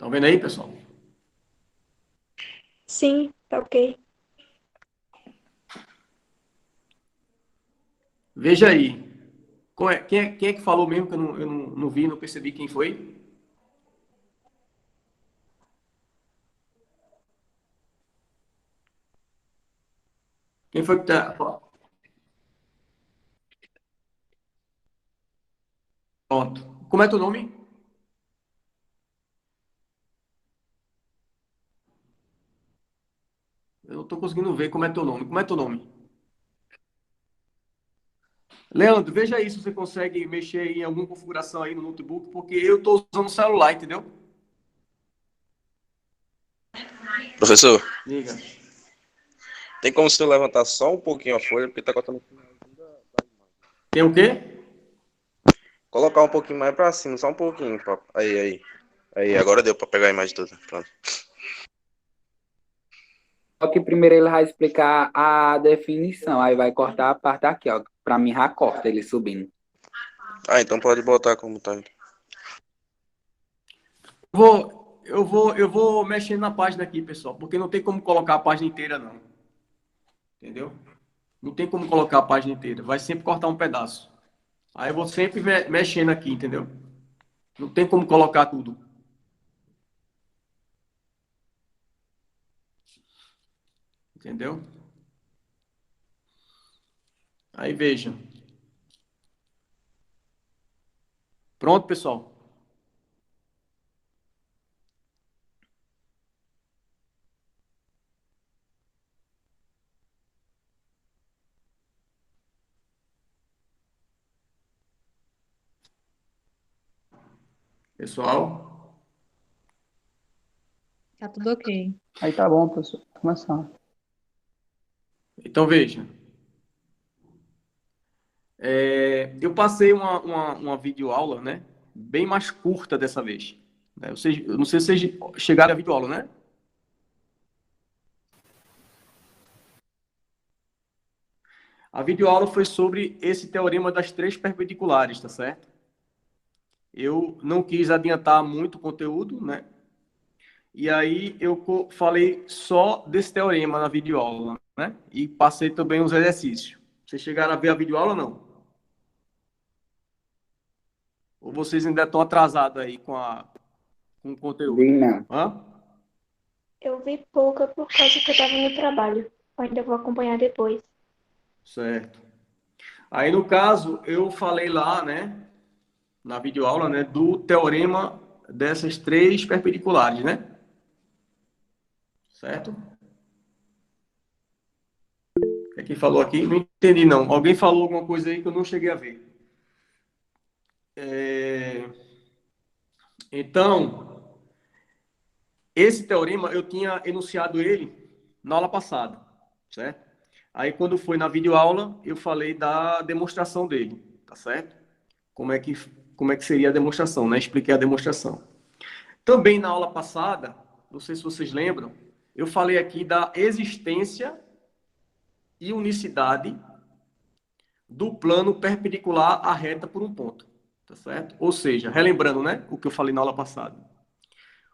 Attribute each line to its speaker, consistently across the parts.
Speaker 1: Estão vendo aí, pessoal?
Speaker 2: Sim, tá ok.
Speaker 1: Veja aí. Quem é que falou mesmo que eu não vi, não percebi quem foi? Quem foi que tá. Pronto. Como é teu nome? Eu não estou conseguindo ver como é teu nome. Como é teu nome? Leandro, veja aí se você consegue mexer em alguma configuração aí no notebook, porque eu estou usando o celular, entendeu?
Speaker 3: Professor,
Speaker 1: Diga.
Speaker 3: tem como você levantar só um pouquinho a folha, porque tá cortando.
Speaker 1: Tem o quê?
Speaker 3: Colocar um pouquinho mais pra cima, só um pouquinho. Aí. Aí, agora deu pra pegar a imagem toda. Pronto.
Speaker 4: Só que primeiro ele vai explicar a definição, aí vai cortar a parte aqui, ó. Pra mim já corta ele subindo.
Speaker 3: Ah, então pode botar como tá.
Speaker 1: Eu vou mexendo na página aqui, pessoal, porque não tem como colocar a página inteira, não. Entendeu? Não tem como colocar a página inteira. Vai sempre cortar um pedaço. Aí eu vou sempre mexendo aqui, entendeu? Não tem como colocar tudo. Entendeu? Aí veja. Pronto, pessoal. Pessoal.
Speaker 5: Tá tudo ok.
Speaker 4: Aí tá bom, professor. Começando.
Speaker 1: Então veja. Eu passei uma videoaula, né? Bem mais curta dessa vez. Né? Eu não sei se vocês chegaram à videoaula, né? A videoaula foi sobre esse teorema das três perpendiculares, tá certo? Eu não quis adiantar muito o conteúdo, né? E aí eu falei só desse teorema na videoaula, né? E passei também os exercícios. Vocês chegaram a ver a videoaula ou não? Ou vocês ainda estão atrasados aí com o
Speaker 4: Vi
Speaker 1: conteúdo?
Speaker 4: não.
Speaker 1: Hã?
Speaker 2: Eu vi pouca por causa que eu tava no trabalho. Eu ainda vou acompanhar depois.
Speaker 1: Certo. Aí, no caso, eu falei lá, né, na videoaula, né, do teorema dessas três perpendiculares, né? Certo? O que é que falou aqui? Não entendi, não. Alguém falou alguma coisa aí que eu não cheguei a ver. É... Então, esse teorema eu tinha enunciado ele na aula passada, certo? Aí, quando foi na videoaula, eu falei da demonstração dele, tá certo? Como é que, como é que seria a demonstração, né? Expliquei a demonstração. Também na aula passada, não sei se vocês lembram, eu falei aqui da existência e unicidade do plano perpendicular à reta por um ponto, tá certo? Ou seja, relembrando, né, o que eu falei na aula passada.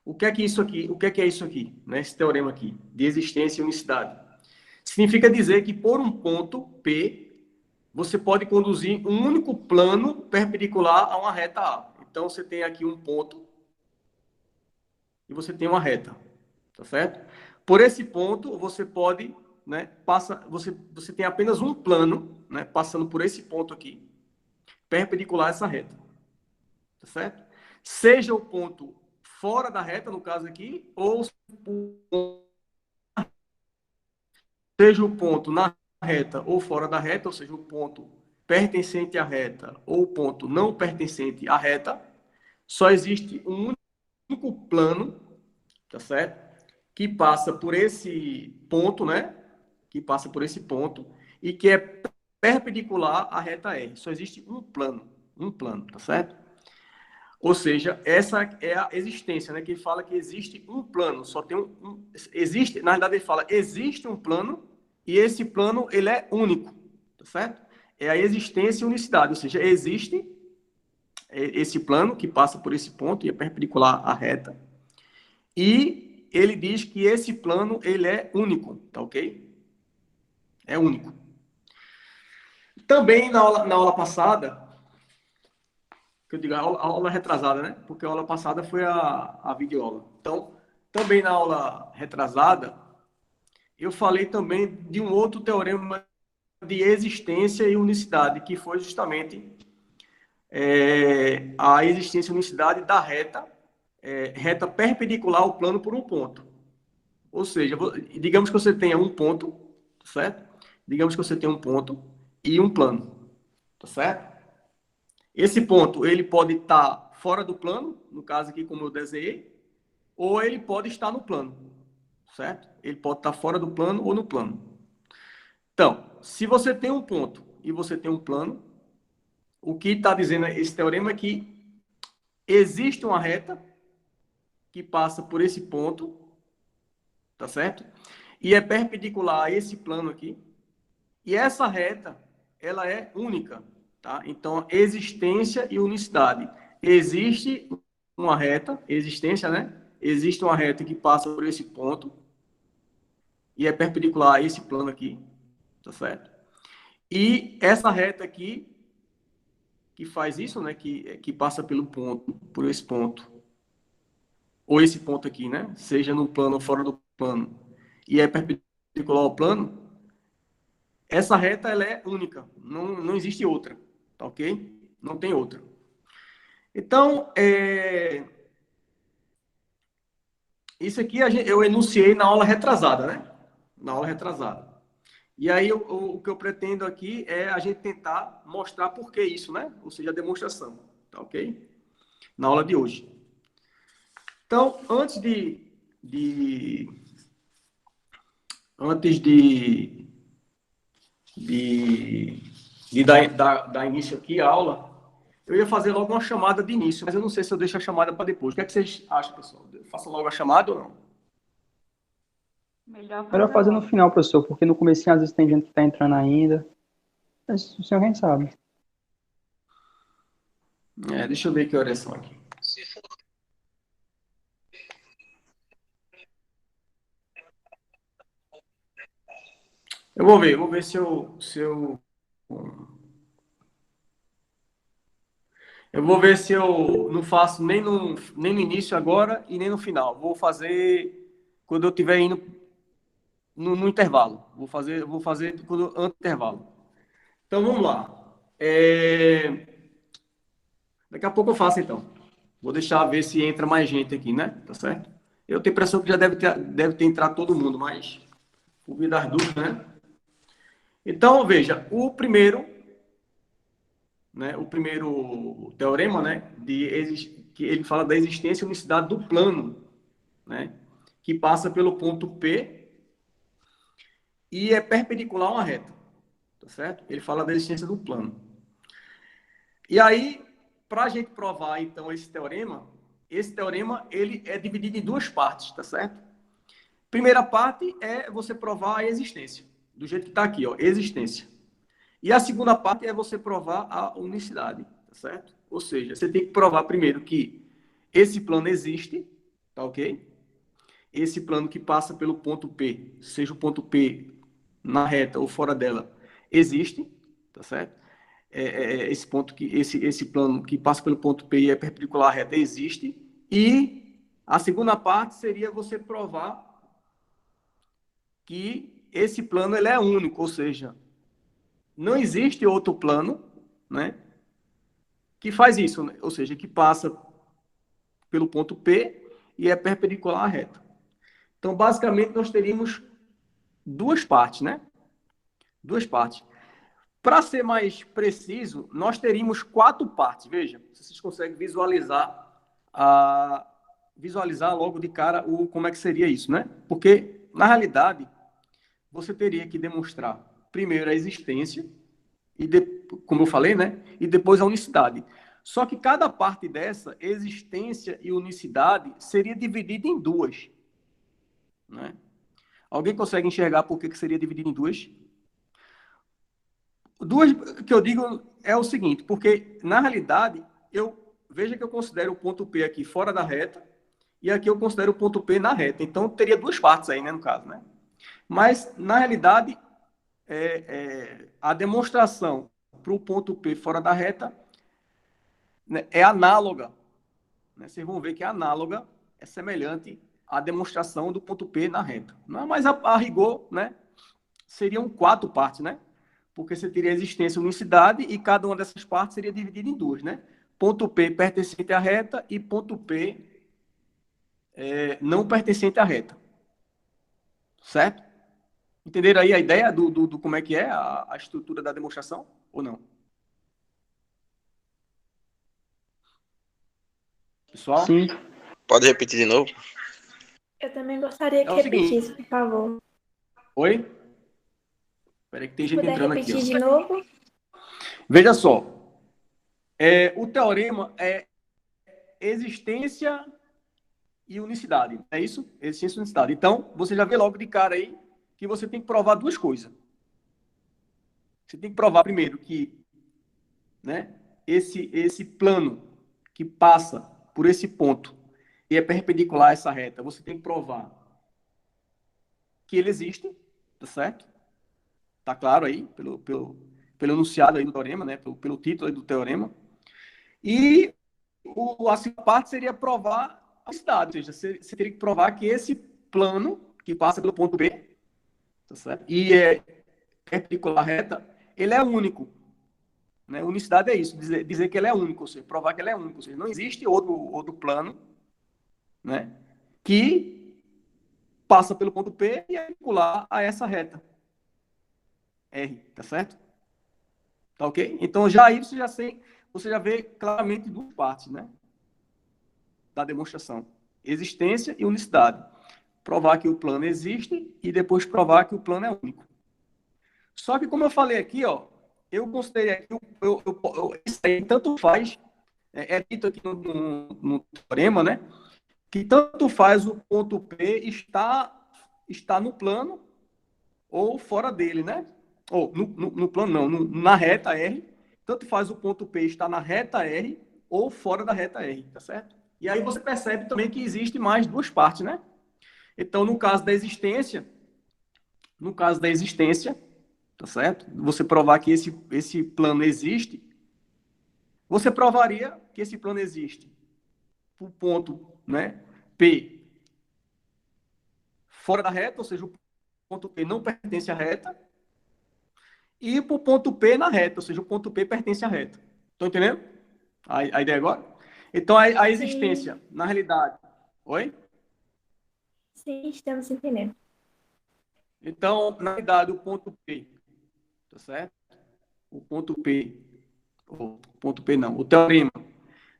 Speaker 1: O que é que isso aqui, o que é isso aqui, né, esse teorema aqui, de existência e unicidade? Significa dizer que por um ponto P, você pode conduzir um único plano perpendicular a uma reta A. Então, você tem aqui um ponto e você tem uma reta, tá certo? Por esse ponto, você pode, né, você tem apenas um plano, né, passando por esse ponto aqui, perpendicular a essa reta, tá certo? Seja o ponto fora da reta, no caso aqui, ou seja o ponto na reta ou fora da reta, ou seja, o ponto pertencente à reta ou o ponto não pertencente à reta, só existe um único plano, tá certo? Que passa por esse ponto, né? Que passa por esse ponto e que é perpendicular à reta R. Só existe um plano, tá certo? Ou seja, essa é a existência, né? Que fala que existe um plano, só tem existe, na verdade ele fala, existe um plano e esse plano ele é único, tá certo? É a existência e unicidade, ou seja, existe esse plano que passa por esse ponto e é perpendicular à reta. E ele diz que esse plano ele é único, tá ok? É único. Também na aula passada, que eu digo a aula retrasada, né? Porque a aula passada foi a videoaula. Então, também na aula retrasada, eu falei também de um outro teorema de existência e unicidade, que foi justamente a existência e unicidade da reta perpendicular ao plano por um ponto. Ou seja, digamos que você tenha um ponto, certo? Digamos que você tem um ponto e um plano, tá certo? Esse ponto, ele pode estar fora do plano, no caso aqui como eu desenhei, ou ele pode estar no plano, certo? Ele pode estar fora do plano ou no plano. Então, se você tem um ponto e você tem um plano, o que está dizendo esse teorema é que existe uma reta que passa por esse ponto, tá certo? E é perpendicular a esse plano aqui. E essa reta, ela é única, tá? Então, existência e unicidade. Existe uma reta, existência, né? Existe uma reta que passa por esse ponto e é perpendicular a esse plano aqui, tá certo? E essa reta aqui, que faz isso, né? Que passa pelo ponto, por esse ponto, ou esse ponto aqui, né? Seja no plano ou fora do plano, e é perpendicular ao plano, essa reta ela é única, não existe outra, tá ok? Não tem outra. Então, isso aqui eu enunciei na aula retrasada, né? Na aula retrasada. E aí, o que eu pretendo aqui é a gente tentar mostrar por que isso, né? Ou seja, a demonstração, tá ok? Na aula de hoje. Então, antes de dar início aqui à aula, eu ia fazer logo uma chamada de início, mas eu não sei se eu deixo a chamada para depois. O que é que vocês acham, pessoal? Faça logo a chamada ou não?
Speaker 5: Melhor fazer no final, professor, porque no comecinho às vezes tem gente que está entrando ainda. Mas o senhor quem sabe.
Speaker 1: Deixa eu ver que horas são aqui. Eu vou ver se eu vou ver se eu não faço nem no início agora e nem no final. Vou fazer quando eu estiver indo no intervalo. Vou fazer antes do intervalo. Então vamos lá. Daqui a pouco eu faço então. Vou deixar ver se entra mais gente aqui, né? Tá certo? Eu tenho a impressão que já deve ter entrado todo mundo, mas por via das dúvidas, né? Então, veja, o primeiro teorema, né, que ele fala da existência e unicidade do plano, né, que passa pelo ponto P e é perpendicular a uma reta, tá certo? Ele fala da existência do plano. E aí, para a gente provar, então, esse teorema ele é dividido em duas partes, tá certo? Primeira parte é você provar a existência, do jeito que está aqui, ó, existência. E a segunda parte é você provar a unicidade, tá certo? Ou seja, você tem que provar primeiro que esse plano existe, tá ok? Esse plano que passa pelo ponto P, seja o ponto P na reta ou fora dela, existe, tá certo? Esse plano que passa pelo ponto P e é perpendicular à reta existe. E a segunda parte seria você provar que esse plano ele é único, ou seja, não existe outro plano, né, que faz isso, né? Ou seja, que passa pelo ponto P e é perpendicular à reta. Então, basicamente, nós teríamos duas partes, né? Duas partes. Para ser mais preciso, nós teríamos quatro partes. Veja, vocês conseguem visualizar logo de cara como é que seria isso, né? Porque, na realidade, você teria que demonstrar primeiro a existência, como eu falei, né? E depois a unicidade. Só que cada parte dessa, existência e unicidade, seria dividida em duas, né? Alguém consegue enxergar por que seria dividido em duas? Duas que eu digo é o seguinte, porque, na realidade, veja que eu considero o ponto P aqui fora da reta e aqui eu considero o ponto P na reta. Então, teria duas partes aí, né, no caso, né? Mas, na realidade, a demonstração para o ponto P fora da reta, né, é análoga. Né? Vocês vão ver que é análoga, é semelhante à demonstração do ponto P na reta. Não, mas a rigor, né, seriam 4 partes, né? Porque você teria existência e unicidade e cada uma dessas partes seria dividida em duas, né? Ponto P pertencente à reta e ponto P não pertencente à reta. Certo? Entenderam aí a ideia do como é que é a estrutura da demonstração? Ou não? Pessoal?
Speaker 5: Sim.
Speaker 3: Pode repetir de novo?
Speaker 2: Eu também gostaria que
Speaker 1: É o seguinte.
Speaker 2: repetisse, por favor.
Speaker 1: Oi? Espera aí que tem
Speaker 2: Se
Speaker 1: gente
Speaker 2: puder
Speaker 1: entrando aqui.
Speaker 2: repetir
Speaker 1: Ó.
Speaker 2: de novo.
Speaker 1: Veja só. O teorema é existência e unicidade. É isso? Existência e unicidade. Então, você já vê logo de cara aí que você tem que provar duas coisas. Você tem que provar primeiro que, né, esse plano que passa por esse ponto e é perpendicular a essa reta, você tem que provar que ele existe, tá certo? Tá claro aí, pelo enunciado aí do teorema, né, pelo título aí do teorema. E a segunda parte seria provar a unicidade, ou seja, você teria que provar que esse plano que passa pelo ponto B, tá certo? E é perpendicular à reta, ele é único. Né? Unicidade é isso, dizer que ele é único, ou seja, provar que ele é único. Ou seja, não existe outro plano, né, que passa pelo ponto P e é perpendicular a essa reta. R, tá certo? Tá ok? Então, já aí você já vê claramente duas partes, né, da demonstração. Existência e unicidade. Provar que o plano existe e depois provar que o plano é único. Só que, como eu falei aqui, ó, eu considerei aqui, isso aí tanto faz, é dito aqui no teorema, né, que tanto faz o ponto P está no plano ou fora dele, né? Ou no plano não, na reta R, tanto faz o ponto P estar na reta R ou fora da reta R, tá certo? E aí você percebe também que existe mais duas partes, né? Então, no caso da existência, tá certo? Você provar que esse plano existe, você provaria que esse plano existe por ponto, né, P fora da reta, ou seja, o ponto P não pertence à reta, e para o ponto P na reta, ou seja, o ponto P pertence à reta. Estão entendendo a ideia agora? Então, a existência,
Speaker 2: Sim.
Speaker 1: na realidade... Oi?
Speaker 2: Sim, estamos entendendo.
Speaker 1: Então, na realidade, o ponto P, tá certo? O ponto P não, o teorema.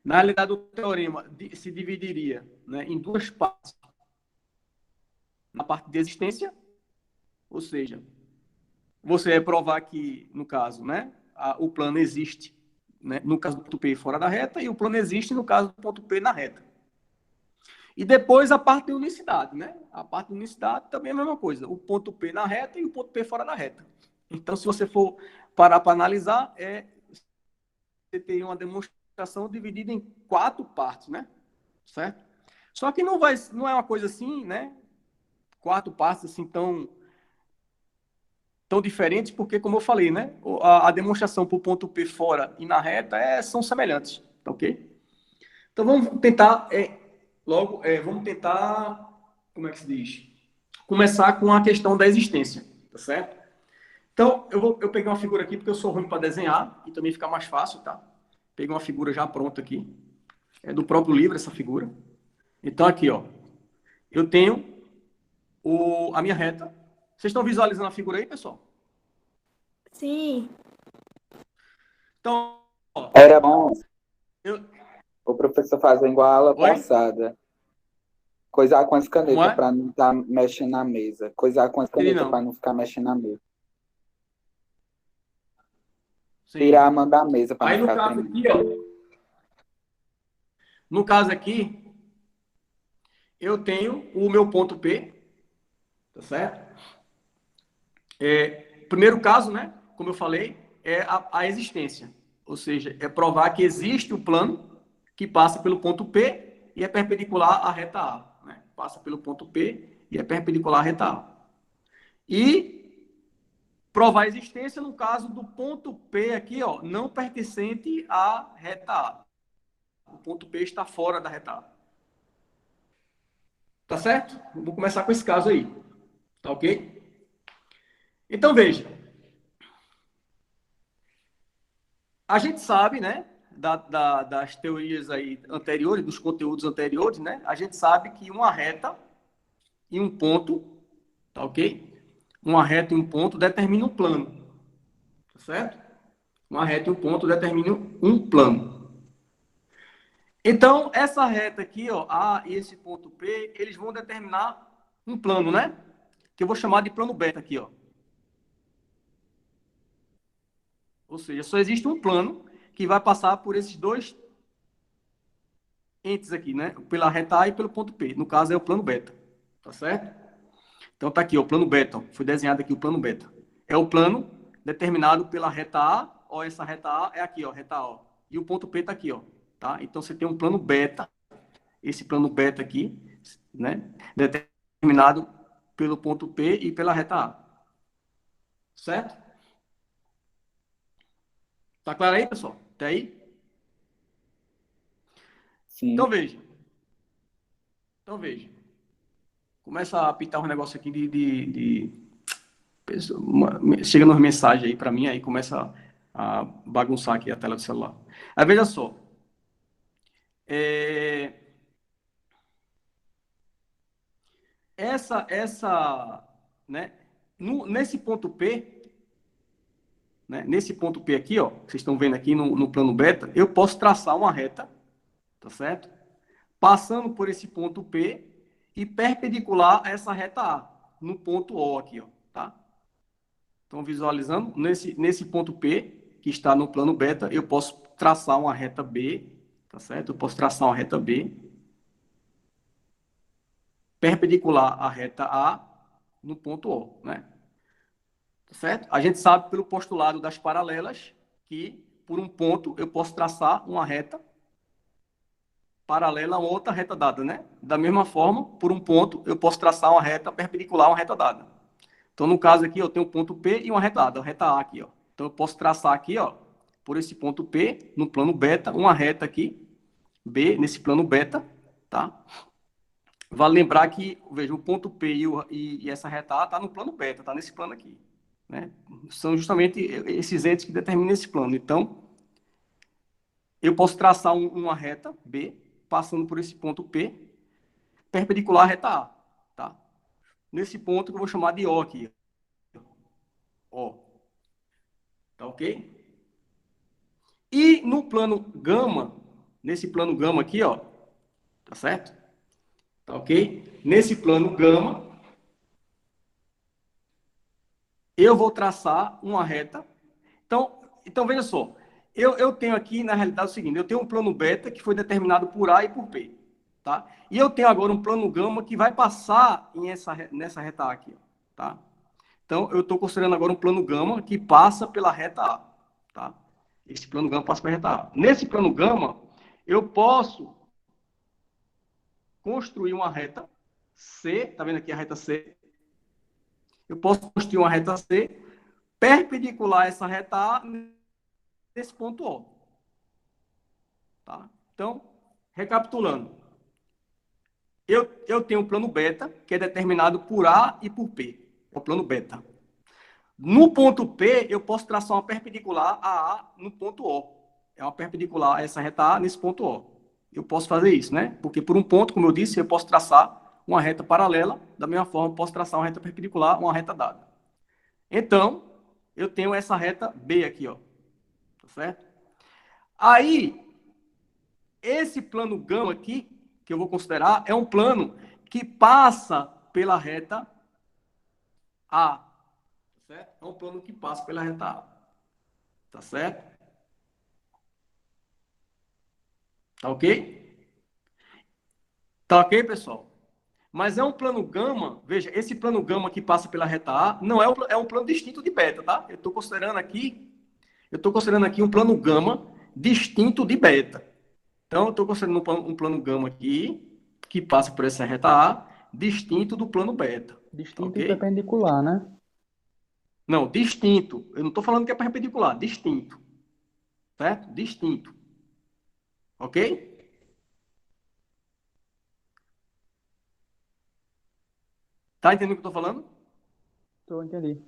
Speaker 1: Na realidade, o teorema se dividiria, né, em duas partes. Na parte de existência, ou seja, você vai provar que, no caso, né, o plano existe, né, no caso do ponto P fora da reta, e o plano existe no caso do ponto P na reta. E depois a parte de unicidade, né? A parte de unicidade também é a mesma coisa. O ponto P na reta e o ponto P fora da reta. Então, se você for parar para analisar, você tem uma demonstração dividida em 4 partes, né? Certo? Só que não é uma coisa assim, né? 4 partes assim tão diferentes, porque, como eu falei, né? A demonstração para o ponto P fora e na reta são semelhantes, tá ok? Então, vamos tentar, vamos tentar, como é que se diz? Começar com a questão da existência, tá certo? Então, eu peguei uma figura aqui, porque eu sou ruim para desenhar, e também fica mais fácil, tá? Peguei uma figura já pronta aqui. É do próprio livro essa figura. Então, aqui, ó. Eu tenho a minha reta. Vocês estão visualizando a figura aí, pessoal?
Speaker 2: Sim,
Speaker 1: Então, ó.
Speaker 4: Era bom
Speaker 1: Eu...
Speaker 4: o professor fazer igual a aula
Speaker 1: Oi?
Speaker 4: passada. Coisar com as
Speaker 1: Como
Speaker 4: canetas
Speaker 1: é?
Speaker 4: para não estar mexendo na mesa. Coisar com as
Speaker 1: Entendi,
Speaker 4: canetas
Speaker 1: não.
Speaker 4: para não ficar mexendo na mesa.
Speaker 1: Sim.
Speaker 4: Tirar a mão da mesa para
Speaker 1: Aí,
Speaker 4: não
Speaker 1: no
Speaker 4: ficar
Speaker 1: caso
Speaker 4: tremendo.
Speaker 1: aqui, ó. No caso aqui, eu tenho o meu ponto P, tá certo? Primeiro caso, né? Como eu falei, é a existência. Ou seja, é provar que existe o plano que passa pelo ponto P e é perpendicular à reta A, né? Passa pelo ponto P e é perpendicular à reta A. E provar a existência no caso do ponto P aqui, ó, não pertencente à reta A. O ponto P está fora da reta A. Tá certo? Vou começar com esse caso aí. Tá ok? Então, veja. A gente sabe, né, das teorias aí anteriores, dos conteúdos anteriores, né, a gente sabe que uma reta e um ponto, tá ok? Uma reta e um ponto determinam um plano, tá certo? Uma reta e um ponto determinam um plano. Então, essa reta aqui, ó, A e esse ponto P, eles vão determinar um plano, né? Que eu vou chamar de plano beta aqui, ó. Ou seja, só existe um plano que vai passar por esses dois entes aqui, né? Pela reta A e pelo ponto P. No caso, é o plano beta. Tá certo? Então, tá aqui, ó, o plano beta. Ó. Foi desenhado aqui o plano beta. É o plano determinado pela reta A. Ó, essa reta A é aqui, ó, reta A. Ó. E o ponto P tá aqui, ó. Tá? Então, você tem um plano beta. Esse plano beta aqui, né? Determinado pelo ponto P e pela reta A. Certo? Tá claro aí, pessoal? Até aí?
Speaker 4: Sim.
Speaker 1: Então veja. Começa a apitar um negócio aqui chega umas mensagens aí para mim, aí começa a bagunçar aqui a tela do celular. Aí veja só. Né, nesse ponto P, né, nesse ponto P aqui, ó, vocês estão vendo aqui no plano beta, eu posso traçar uma reta, tá certo? Passando por esse ponto P e perpendicular a essa reta A, no ponto O aqui, ó, tá? Então, visualizando, nesse ponto P, que está no plano beta, eu posso traçar uma reta B, tá certo? Eu posso traçar uma reta B, perpendicular à reta A, no ponto O, né? Tá certo? A gente sabe, pelo postulado das paralelas, que por um ponto eu posso traçar uma reta paralela a outra reta dada, né? Da mesma forma, por um ponto, eu posso traçar uma reta perpendicular a uma reta dada. Então, no caso aqui, eu tenho um ponto P e uma reta dada, a reta A aqui, ó. Então, eu posso traçar aqui, ó, por esse ponto P, no plano beta, uma reta aqui, B, nesse plano beta, tá? Vale lembrar que, veja, o ponto P e essa reta A tá no plano beta, tá nesse plano aqui, né? São justamente esses entes que determinam esse plano. Então, eu posso traçar uma reta B, passando por esse ponto P, perpendicular à reta A, tá? Nesse ponto que eu vou chamar de O aqui. O. Tá ok? E no plano gama, nesse plano gama aqui, ó, tá certo? Tá ok? Nesse plano gama, eu vou traçar uma reta. Então veja só, eu tenho aqui, na realidade, o seguinte, eu tenho um plano beta que foi determinado por A e por P, tá? E eu tenho agora um plano gama que vai passar nessa reta A aqui, ó, tá? Então, eu estou considerando agora um plano gama que passa pela reta A, tá? Esse plano gama passa pela reta A. Nesse plano gama, eu posso construir uma reta C, tá vendo aqui a reta C? Eu posso construir uma reta C perpendicular a essa reta A nesse ponto O. Tá? Então, recapitulando. Eu tenho um plano beta, que é determinado por A e por P. É o plano beta. No ponto P, eu posso traçar uma perpendicular a A no ponto O. É uma perpendicular a essa reta A nesse ponto O. Eu posso fazer isso, né? Porque por um ponto, como eu disse, eu posso traçar uma reta paralela. Da mesma forma, eu posso traçar uma reta perpendicular a uma reta dada. Então, eu tenho essa reta B aqui, ó. Tá certo? Aí, esse plano gama aqui, que eu vou considerar, é um plano que passa pela reta A. Tá certo? É um plano que passa pela reta A. Tá certo? Tá ok? Tá ok, pessoal? Mas é um plano gama, veja, esse plano gama que passa pela reta A não é um plano distinto de beta, tá? Eu estou considerando aqui um plano gama distinto de beta. Então, eu estou considerando um plano gama aqui, que passa por essa reta A, distinto do plano beta. Tá
Speaker 5: Distinto e
Speaker 1: ok?
Speaker 5: perpendicular, né?
Speaker 1: Não, distinto. Eu não estou falando que é perpendicular, distinto. Certo? Distinto. Ok? Tá entendendo o que eu estou falando?
Speaker 5: Entendi.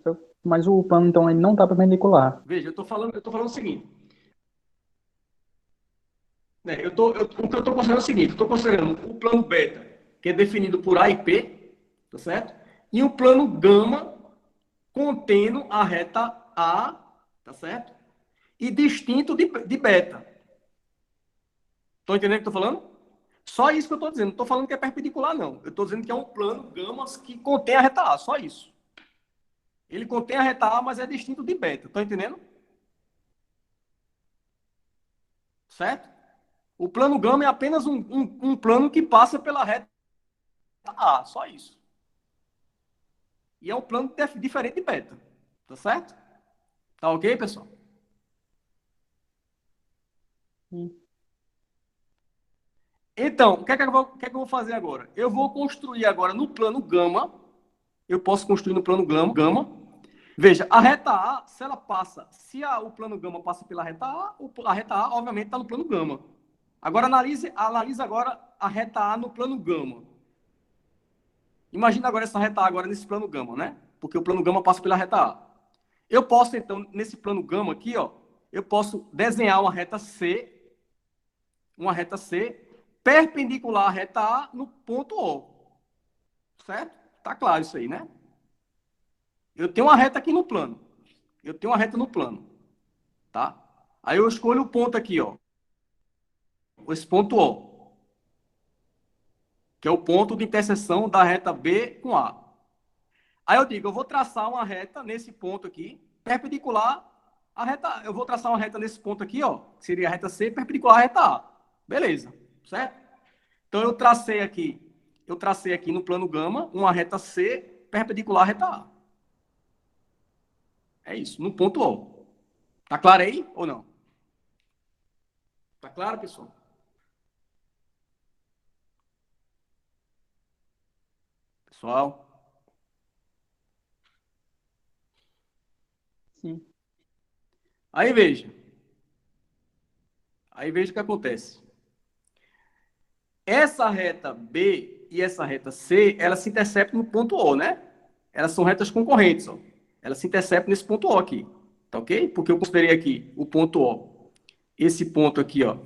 Speaker 5: Mas o plano, então, ele não está perpendicular.
Speaker 1: Veja, eu estou falando o seguinte. Né, o que eu estou considerando é o seguinte, eu estou considerando o plano beta, que é definido por A e P, tá certo? E o plano gama contendo a reta A, tá certo? E distinto de beta. Estão entendendo o que eu estou falando? Só isso que eu estou dizendo. Não estou falando que é perpendicular, não. Eu estou dizendo que é um plano gama que contém a reta A, só isso. Ele contém a reta A, mas é distinto de beta. Estão entendendo? Certo? O plano gama é apenas um plano que passa pela reta A, só isso. E é um plano diferente de beta. Tá certo? Tá ok, pessoal?
Speaker 5: Sim.
Speaker 1: Então, o que é que eu vou fazer agora? Eu vou construir agora no plano gama. Eu posso construir no plano gama. Veja, a reta A, se ela passa, o plano gama passa pela reta A reta A, obviamente, está no plano gama. Agora, analise agora a reta A no plano gama. Imagina agora essa reta A agora nesse plano gama, né? Porque o plano gama passa pela reta A. Eu posso, então, nesse plano gama aqui, ó, eu posso desenhar uma reta C, perpendicular à reta A no ponto O. Certo? Tá claro isso aí, né? Eu tenho uma reta aqui no plano. Tá? Aí eu escolho o ponto aqui, ó. Esse ponto O, que é o ponto de interseção da reta B com A. Aí eu digo, eu vou traçar uma reta nesse ponto aqui, perpendicular à reta. Eu vou traçar uma reta nesse ponto aqui, ó, que seria a reta C, perpendicular à reta A. Beleza, certo? Então eu tracei aqui no plano gama uma reta C perpendicular à reta A. É isso, no ponto O. Tá claro aí ou não? Tá claro, pessoal? Pessoal,
Speaker 5: Sim.
Speaker 1: aí veja o que acontece. Essa reta B e essa reta C, elas se interceptam no ponto O, né? Elas são retas concorrentes, ó. Elas se interceptam nesse ponto O aqui, tá ok? Porque eu considerei aqui o ponto O. Esse ponto aqui, ó.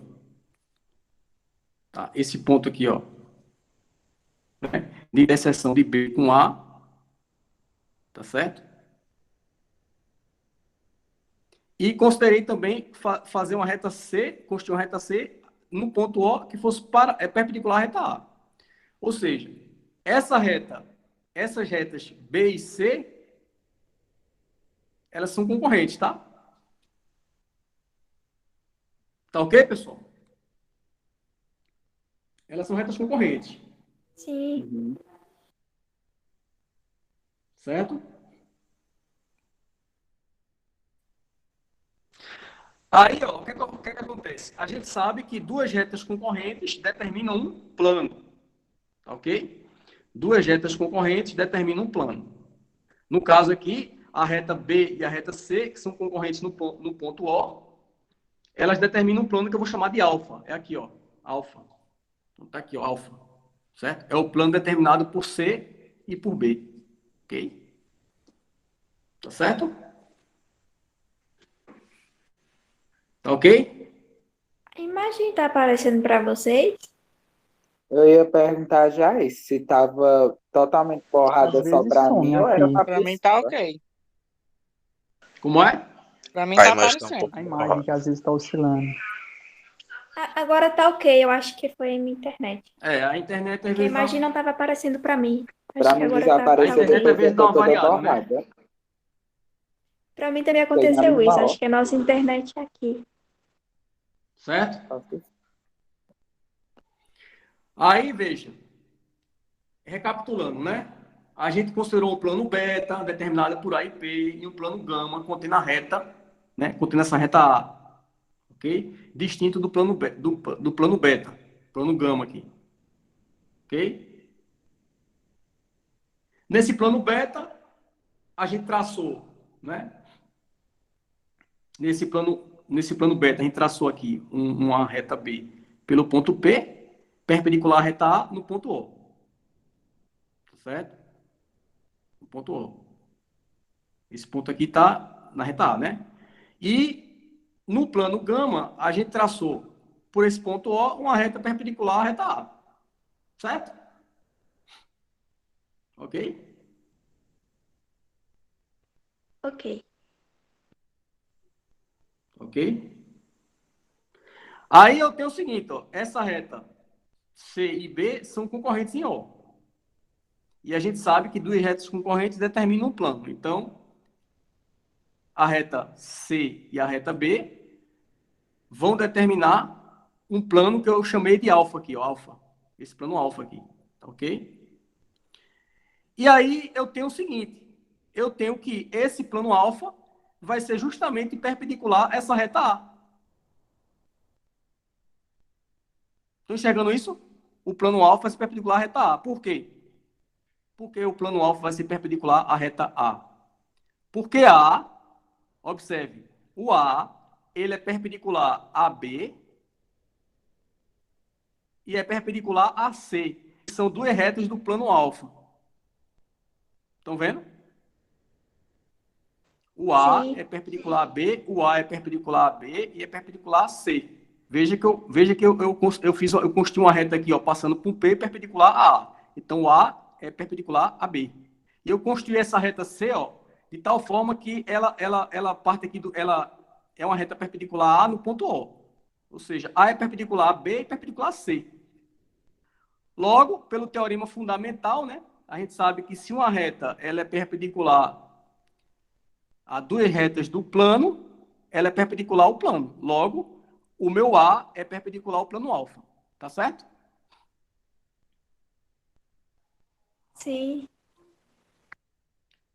Speaker 1: Tá? Esse ponto aqui, ó. Né? De interseção de B com A, tá certo? E considerei também fazer uma reta C, construir uma reta C no ponto O que fosse perpendicular à reta A. Ou seja, essas retas B e C, elas são concorrentes, tá? Tá ok, pessoal? Elas são retas concorrentes,
Speaker 2: Sim.
Speaker 1: certo? Aí, ó, o que acontece? A gente sabe que duas retas concorrentes determinam um plano, tá ok? Duas retas concorrentes determinam um plano. No caso aqui, a reta B e a reta C, que são concorrentes no ponto O, elas determinam um plano que eu vou chamar de alfa. É aqui, ó, alfa. Então tá aqui, ó, alfa. Certo? É o plano determinado por C e por B. Ok? Tá certo? Tá ok?
Speaker 2: A imagem tá aparecendo para vocês?
Speaker 4: Eu ia perguntar já isso, se tava totalmente borrada
Speaker 5: Às
Speaker 4: só
Speaker 5: vezes
Speaker 4: pra
Speaker 5: some
Speaker 4: mim ou era
Speaker 5: aqui.
Speaker 4: pra
Speaker 6: Pra mim tá
Speaker 4: pessoa.
Speaker 6: ok.
Speaker 1: Como é?
Speaker 6: Pra mim
Speaker 3: A
Speaker 6: tá
Speaker 3: imagem tá um
Speaker 6: aparecendo.
Speaker 3: pouco
Speaker 5: A imagem que às vezes está oscilando.
Speaker 2: Agora tá ok, eu acho que foi a minha internet.
Speaker 1: É, a internet às
Speaker 2: Porque a
Speaker 1: vezes
Speaker 2: imagem não tava aparecendo para mim.
Speaker 4: Pra
Speaker 2: Acho que
Speaker 4: mim
Speaker 2: agora tá
Speaker 1: A
Speaker 4: desapareceu
Speaker 1: internet
Speaker 2: ok.
Speaker 1: às
Speaker 4: depois que
Speaker 1: vezes
Speaker 4: eu
Speaker 1: dá
Speaker 4: tô
Speaker 1: uma
Speaker 4: toda
Speaker 1: variada, né?
Speaker 4: borrada.
Speaker 2: Para mim também
Speaker 4: Foi na
Speaker 2: aconteceu isso.
Speaker 4: mesma
Speaker 2: Acho
Speaker 4: hora.
Speaker 2: que a nossa internet é aqui.
Speaker 1: Certo? Aí, veja, recapitulando, né? A gente considerou um plano beta, determinado por A e P, e um plano gama, contendo a reta, né? Contendo essa reta A. ok? Distinto do plano, do plano beta, plano gama aqui, ok? Nesse plano beta, a gente traçou, né? Nesse plano beta, a gente traçou aqui uma reta B pelo ponto P, perpendicular à reta A no ponto O. Tá certo? No ponto O. Esse ponto aqui está na reta A, né? E no plano gama, a gente traçou por esse ponto O uma reta perpendicular à reta A. Certo? Ok?
Speaker 2: Ok.
Speaker 1: Ok? Aí eu tenho o seguinte, ó, essa reta C e B são concorrentes em O. E a gente sabe que duas retas concorrentes determinam um plano. Então, a reta C e a reta B vão determinar um plano que eu chamei de alfa aqui, ó, alfa. Esse plano alfa aqui, ok? E aí eu tenho o seguinte, eu tenho que esse plano alfa vai ser justamente perpendicular a essa reta A. Estão enxergando isso? O plano alfa vai ser perpendicular à reta A. Por quê? Porque o plano alfa vai ser perpendicular à reta A. Porque A, observe, o A, ele é perpendicular a B e é perpendicular a C. São duas retas do plano alfa. Estão vendo? O A
Speaker 2: Sim.
Speaker 1: é perpendicular a B, o A é perpendicular a B e é perpendicular a C. Veja que eu construí uma reta aqui, ó, passando por P perpendicular a A. Então, o A é perpendicular a B. E eu construí essa reta C, ó, de tal forma que ela parte aqui ela é uma reta perpendicular a no ponto O. Ou seja, A é perpendicular a B e perpendicular a C. Logo, pelo teorema fundamental, né, a gente sabe que se uma reta ela é perpendicular a duas retas do plano, ela é perpendicular ao plano. Logo, o meu A é perpendicular ao plano alfa. Tá certo?
Speaker 2: Sim.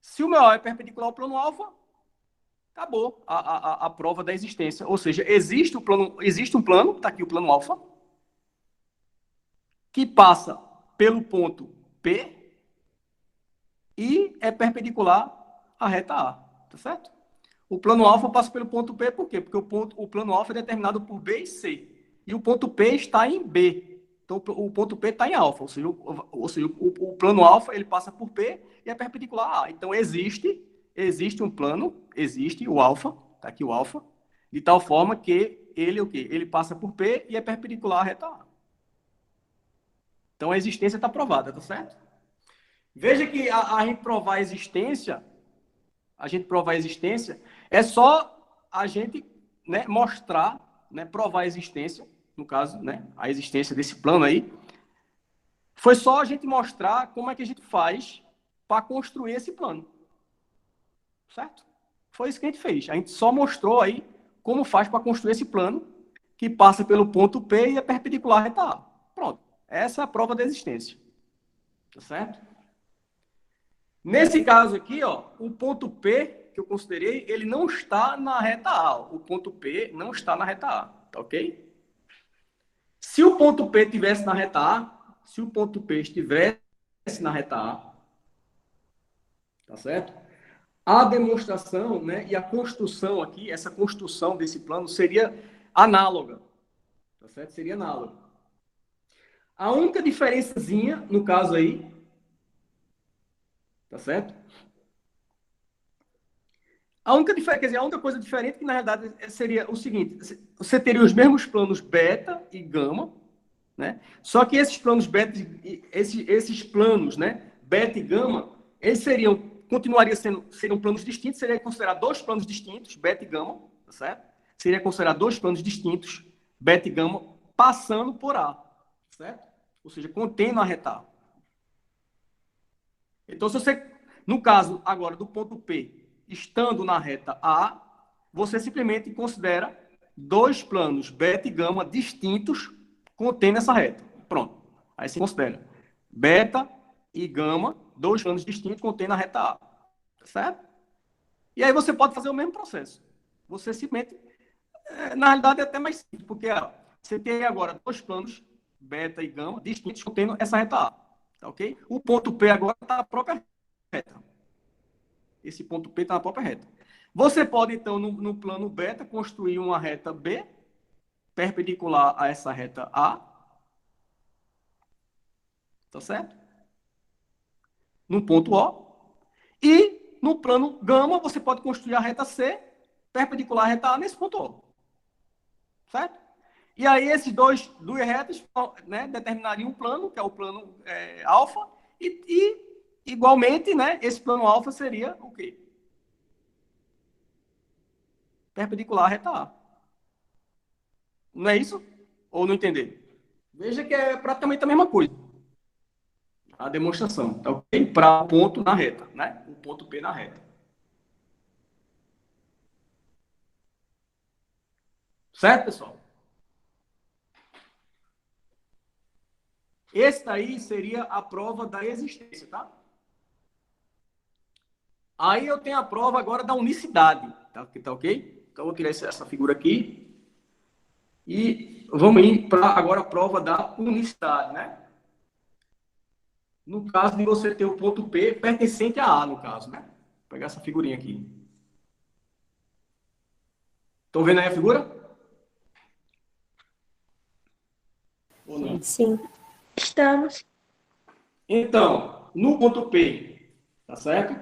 Speaker 1: Se o meu A é perpendicular ao plano alfa, acabou a prova da existência. Ou seja, existe um plano, está aqui o plano alfa, que passa pelo ponto P e é perpendicular à reta A. Tá certo? O plano alfa passa pelo ponto P, por quê? Porque o plano alfa é determinado por B e C. E o ponto P está em B. Então, o ponto P está em alfa. O plano alfa ele passa por P e é perpendicular a A. Então, existe um plano, existe o alfa, está aqui o alfa, de tal forma que ele, o quê? Ele passa por P e é perpendicular à reta A. Então, a existência está provada, tá certo? Veja que a gente provar a existência, é só a gente, né, mostrar, né, provar a existência, no caso, né, a existência desse plano aí. Foi só a gente mostrar como é que a gente faz para construir esse plano. Certo? Foi isso que a gente fez. A gente só mostrou aí como faz para construir esse plano que passa pelo ponto P e é perpendicular à reta A. Pronto. Essa é a prova da existência. Tá certo? Nesse caso aqui, ó, o ponto P que eu considerei, ele não está na reta A. O ponto P não está na reta A, tá ok? Se o ponto P estivesse na reta A, se o ponto P estivesse na reta A, tá certo? A demonstração, né, e a construção aqui, essa construção desse plano seria análoga, tá certo? Seria análoga. A única diferençazinha, no caso aí, tá certo? A única diferença, quer dizer, a única coisa diferente que na realidade seria o seguinte: você teria os mesmos planos beta e gama, né? Só que esses planos beta, esses planos, né, beta e gama, eles seriam planos distintos, seria considerado dois planos distintos, beta e gama, tá certo? Seria considerado dois planos distintos, beta e gama, passando por A, certo? Ou seja, contendo a reta A. Então, se você, no caso agora do ponto P, estando na reta A, você simplesmente considera dois planos beta e gama distintos contendo essa reta. Pronto. Aí você considera beta e gama, dois planos distintos contendo a reta A. Certo? E aí você pode fazer o mesmo processo. Você simplesmente Na realidade, é até mais simples, porque ó, você tem agora dois planos, beta e gama, distintos, contendo essa reta A. Tá, ok? O ponto P agora está na própria reta. Esse ponto P está na própria reta. Você pode, então, no plano beta, construir uma reta B, perpendicular a essa reta A. Tá certo? No ponto O. E no plano gama, você pode construir a reta C, perpendicular à reta A nesse ponto O. Certo? E aí, esses duas retas, né, determinariam um plano, que é o plano alfa, e igualmente, né, esse plano alfa seria o quê? Perpendicular à reta A. Não é isso? Ou não entender? Veja que é praticamente a mesma coisa. A demonstração, tá ok? Para o ponto na reta, né? O ponto P na reta. Certo, pessoal? Esse daí seria a prova da existência, tá? Aí eu tenho a prova agora da unicidade, tá ok? Então eu vou tirar essa figura aqui e vamos ir para agora a prova da unicidade, né? No caso de você ter o ponto P pertencente a A, no caso, né? Vou pegar essa figurinha aqui. Estão vendo aí a figura? Ou não?
Speaker 2: Sim. Estamos.
Speaker 1: Então, no ponto P, tá certo?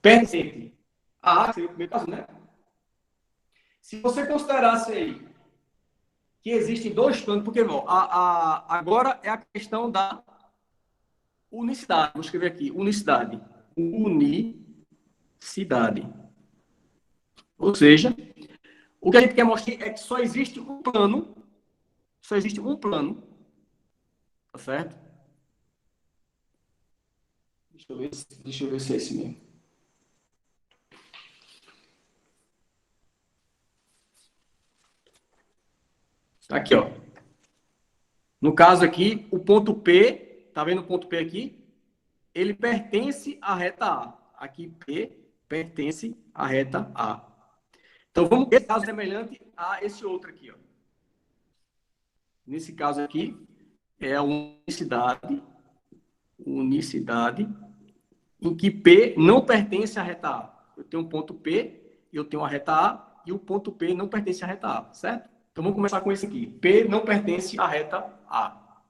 Speaker 1: Pertencente a A, seria o primeiro caso, né? Se você considerasse aí que existem dois planos, porque bom, agora é a questão da unicidade. Vou escrever aqui, unicidade. Unicidade. Ou seja, o que a gente quer mostrar é que só existe um plano, tá certo? Deixa eu ver se é esse mesmo. Aqui, ó. No caso aqui, o ponto P, tá vendo o ponto P aqui? Ele pertence à reta A. Aqui, P pertence à reta A. Então, vamos ver esse caso semelhante a esse outro aqui, ó. Nesse caso aqui, é a unicidade, em que P não pertence à reta A. Eu tenho um ponto P, eu tenho a reta A, e o ponto P não pertence à reta A, certo? Então, vamos começar com esse aqui. P não pertence à reta A.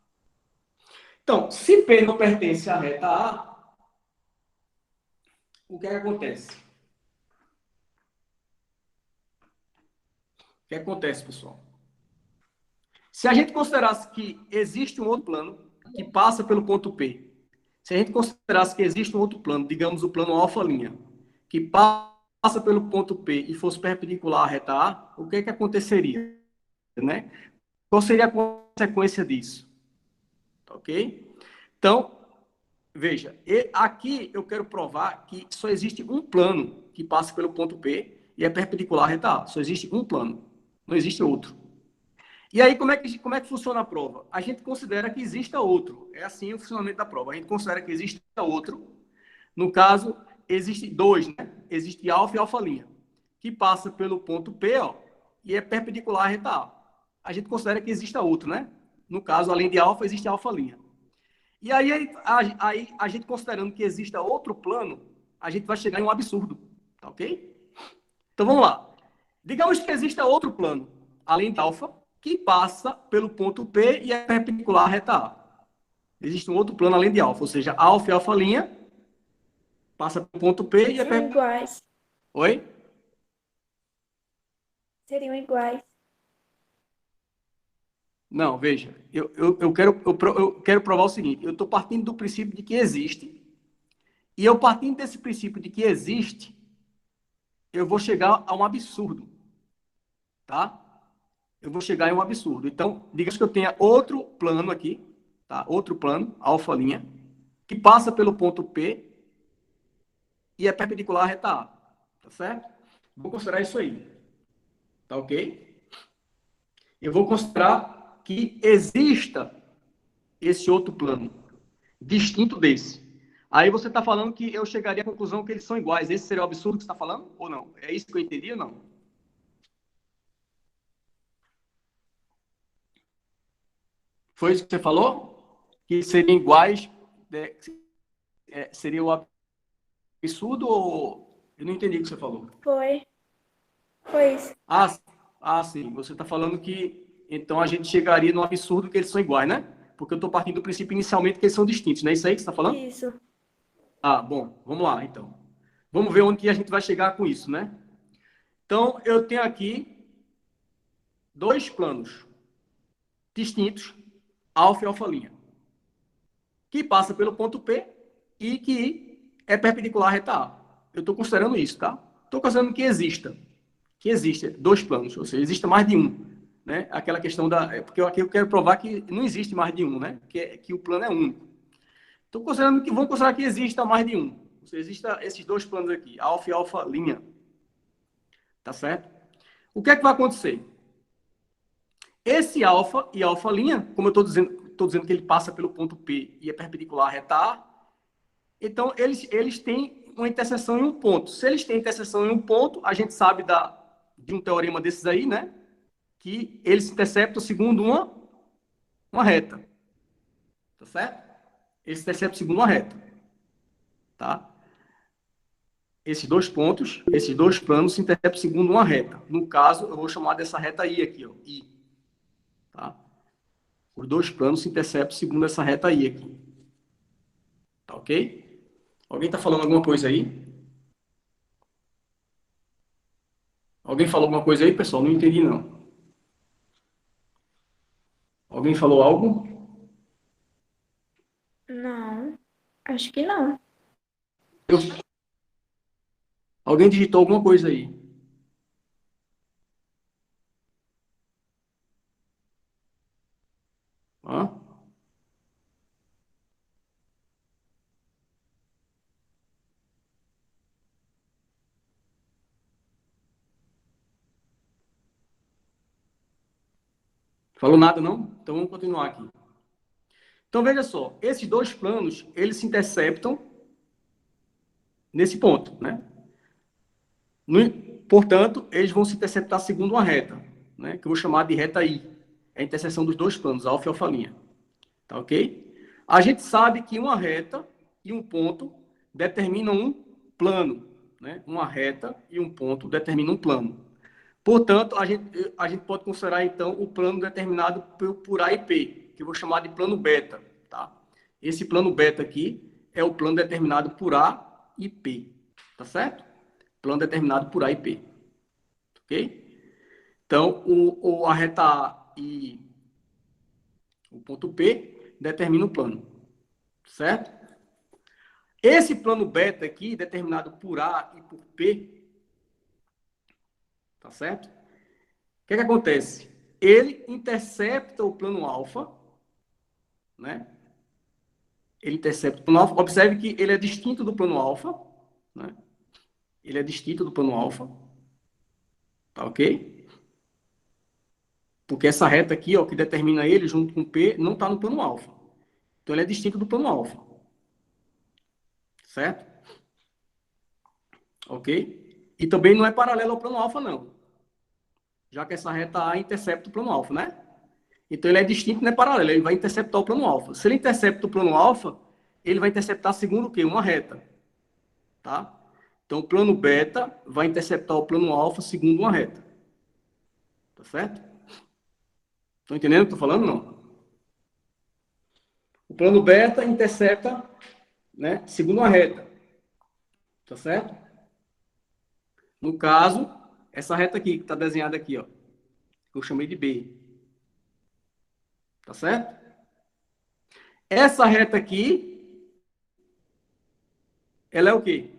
Speaker 1: Então, se P não pertence à reta A, o que é que acontece? O que acontece, pessoal? Se a gente considerasse que existe um outro plano que passa pelo ponto P, se a gente considerasse que existe um outro plano, digamos o plano alfa linha, que passa pelo ponto P e fosse perpendicular à reta A, o que é que aconteceria? Né? Qual seria a consequência disso? Ok? Então, veja, aqui eu quero provar que só existe um plano que passa pelo ponto P e é perpendicular à reta A. Só existe um plano, não existe outro. E aí, como é que funciona a prova? A gente considera que exista outro. É assim o funcionamento da prova. A gente considera que exista outro. No caso, existe dois, né? Existe alfa e alfa linha, que passa pelo ponto P, ó, e é perpendicular à reta A. A gente considera que exista outro, né? No caso, além de alfa, existe alfa linha. E aí, a gente considerando que exista outro plano, a gente vai chegar em um absurdo, tá ok? Então, vamos lá. Digamos que exista outro plano, além de alfa, que passa pelo ponto P e é perpendicular à reta A. Existe um outro plano além de alfa, ou seja, alfa e alfa linha passa pelo ponto P e é
Speaker 2: Seriam iguais.
Speaker 1: Oi?
Speaker 2: Seriam iguais.
Speaker 1: Não, veja, eu quero provar o seguinte, eu estou partindo do princípio de que existe, e eu partindo desse princípio de que existe, eu vou chegar a um absurdo, tá? Eu vou chegar em um absurdo. Então, digamos que eu tenha outro plano aqui, tá? Outro plano, alfa linha, que passa pelo ponto P e é perpendicular à reta A, tá certo? Vou considerar isso aí, tá ok? Eu vou considerar que exista esse outro plano, distinto desse. Aí você está falando que eu chegaria à conclusão que eles são iguais. Esse seria o absurdo que você está falando ou não? É isso que eu entendi ou não? Foi isso que você falou? Que seriam iguais? Seria o absurdo ou... Eu não entendi o que você falou.
Speaker 2: Foi isso.
Speaker 1: Sim. Você está falando que então a gente chegaria no absurdo que eles são iguais, né? Porque eu estou partindo do princípio inicialmente que eles são distintos, não é isso aí que você está falando?
Speaker 2: Isso.
Speaker 1: Bom, vamos lá então. Vamos ver onde que a gente vai chegar com isso, né? Então, eu tenho aqui dois planos distintos, alfa e alfa', que passa pelo ponto P e que é perpendicular à reta A. Eu estou considerando isso, tá? Estou considerando que existe dois planos, ou seja, existe mais de um, né? Aquela questão porque aqui eu quero provar que não existe mais de um, né? Que o plano é único. Estou considerando que vamos considerar que exista mais de um. Ou seja, existam esses dois planos aqui, alfa e alfa'. Tá certo? O que é que vai acontecer? Esse alfa e alfa', como eu estou dizendo que ele passa pelo ponto P e é perpendicular à reta A, então eles têm uma interseção em um ponto. Se eles têm interseção em um ponto, a gente sabe de um teorema desses aí, né? Que eles se interceptam segundo uma reta. Tá certo? Eles se interceptam segundo uma reta. Tá? Esses dois planos se interceptam segundo uma reta. No caso, eu vou chamar dessa reta I aqui, ó, I. Tá? Os dois planos se interceptam segundo essa reta I aqui. Tá ok? Alguém está falando alguma coisa aí? Alguém falou alguma coisa aí, pessoal? Não entendi, não. Alguém falou algo?
Speaker 2: Não, acho que não.
Speaker 1: Alguém digitou alguma coisa aí? Hã? Falou nada, não? Então vamos continuar aqui. Então veja só, esses dois planos, eles se interceptam nesse ponto, né? Portanto, eles vão se interceptar segundo uma reta, né? Que eu vou chamar de reta I. É a interseção dos dois planos, alfa e alfa'. Tá ok? A gente sabe que uma reta e um ponto determinam um plano, né? Uma reta e um ponto determinam um plano. Portanto, a gente pode considerar, então, o plano determinado por A e P, que eu vou chamar de plano beta. Tá? Esse plano beta aqui é o plano determinado por A e P. Tá certo? Plano determinado por A e P. Ok? Então, a reta A e o ponto P determinam o plano. Certo? Esse plano beta aqui, determinado por A e por P, tá certo? O que é que acontece? Ele intercepta o plano alfa, né? Ele intercepta o plano alfa. Observe que ele é distinto do plano alfa, né? Ele é distinto do plano alfa. Tá ok? Porque essa reta aqui, ó, que determina ele junto com P, não está no plano alfa. Então ele é distinto do plano alfa. Certo? Ok? E também não é paralelo ao plano alfa, não. Já que essa reta A intercepta o plano alfa, né? Então ele é distinto, não é paralelo, ele vai interceptar o plano alfa. Se ele intercepta o plano alfa, ele vai interceptar segundo o quê? Uma reta. Tá? Então o plano beta vai interceptar o plano alfa segundo uma reta. Tá certo? Estão entendendo o que eu estou falando? Não. O plano beta intercepta, né, segundo uma reta. Tá certo? No caso, essa reta aqui, que está desenhada aqui, ó, que eu chamei de B. Tá certo? Essa reta aqui, ela é o quê,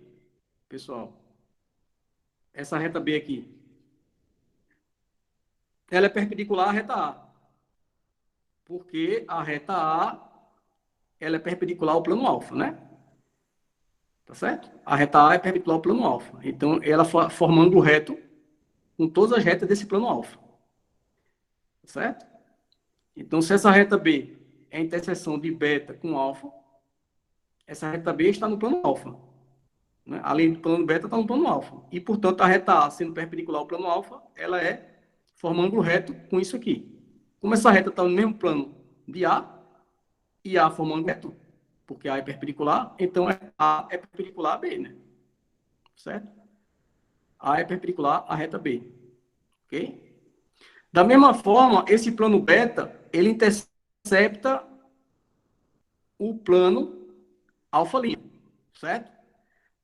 Speaker 1: pessoal? Essa reta B aqui. Ela é perpendicular à reta A. Porque a reta A, ela é perpendicular ao plano alfa, né? Tá certo? A reta A é perpendicular ao plano alfa. Então, ela formando o reto com todas as retas desse plano alfa. Tá certo? Então, se essa reta B é a interseção de beta com alfa, essa reta B está no plano alfa. Né? Além do plano beta, está no plano alfa. E, portanto, a reta A, sendo perpendicular ao plano alfa, ela forma um ângulo reto com isso aqui. Como essa reta está no mesmo plano de A, e A forma um ângulo reto, porque A é perpendicular, então A é perpendicular a B, né? Certo? A é perpendicular à reta B. Ok? Da mesma forma, esse plano beta, ele intercepta o plano alfa', certo?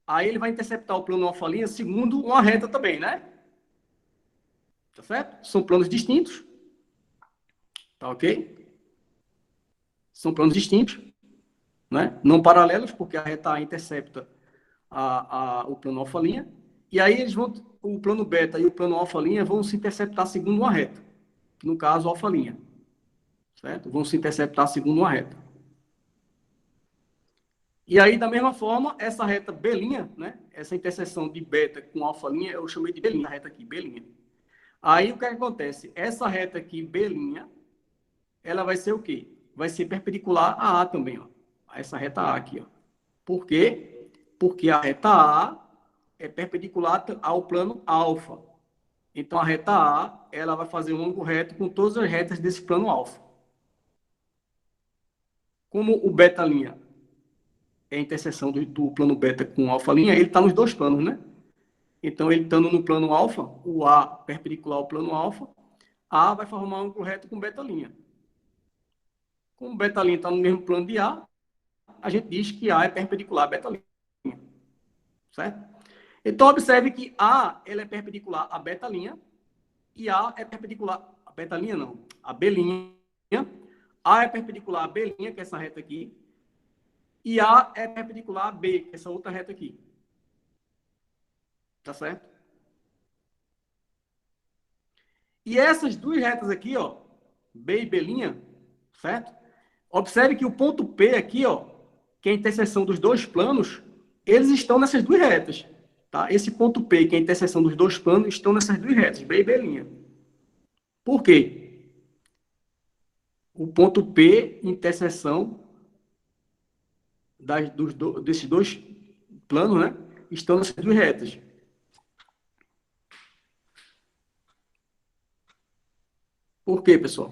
Speaker 1: Aí ele vai interceptar o plano alfa' segundo uma reta também, né? Tá certo? São planos distintos. Tá ok? São planos distintos, né? Não paralelos, porque a reta A intercepta o plano alfa'. E aí o plano beta e o plano alfa' vão se interceptar segundo uma reta. No caso, alfa'. Certo? Vão se interceptar segundo uma reta. E aí, da mesma forma, essa reta B', né? Essa interseção de beta com alfa', eu chamei de B', a reta aqui, B'. Aí, o que acontece? Essa reta aqui, B', ela vai ser o quê? Vai ser perpendicular a A também, ó. A essa reta A aqui, ó. Por quê? Porque a reta A é perpendicular ao plano alfa. Então, a reta A, ela vai fazer um ângulo reto com todas as retas desse plano alfa. Como o beta' é a interseção do plano beta com alfa', ele está nos dois planos, né? Então, ele estando no plano alfa, o A perpendicular ao plano alfa, A vai formar um ângulo reto com beta'. Como beta' está no mesmo plano de A gente diz que A é perpendicular a beta'. Certo? Então, observe que A ela é perpendicular a beta' e A é perpendicular a beta' não, a B'. A é perpendicular a B', que é essa reta aqui, e A é perpendicular a B, que é essa outra reta aqui. Tá certo? E essas duas retas aqui, ó, B e B', certo? Observe que o ponto P aqui, ó, que é a interseção dos dois planos, eles estão nessas duas retas. Tá? Esse ponto P, que é a interseção dos dois planos, estão nessas duas retas, B e B'. Por quê? O ponto P, interseção desses dois planos, né? Estão nessas duas retas. Por quê, pessoal?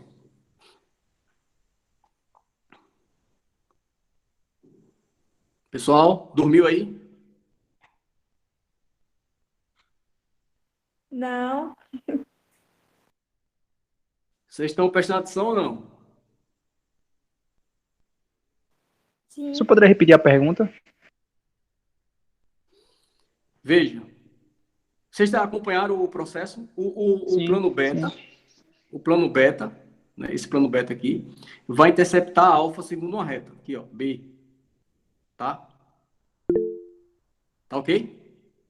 Speaker 1: Pessoal, dormiu aí?
Speaker 2: Não,
Speaker 1: Vocês estão prestando atenção ou não?
Speaker 2: sim.
Speaker 5: Você poderia repetir a pergunta?
Speaker 1: Veja. Vocês acompanharam o processo? O
Speaker 5: Sim,
Speaker 1: plano beta,
Speaker 5: sim.
Speaker 1: o plano beta, né, esse plano beta aqui, vai interceptar a alfa segundo uma reta. Aqui, ó, B. Tá? Tá ok?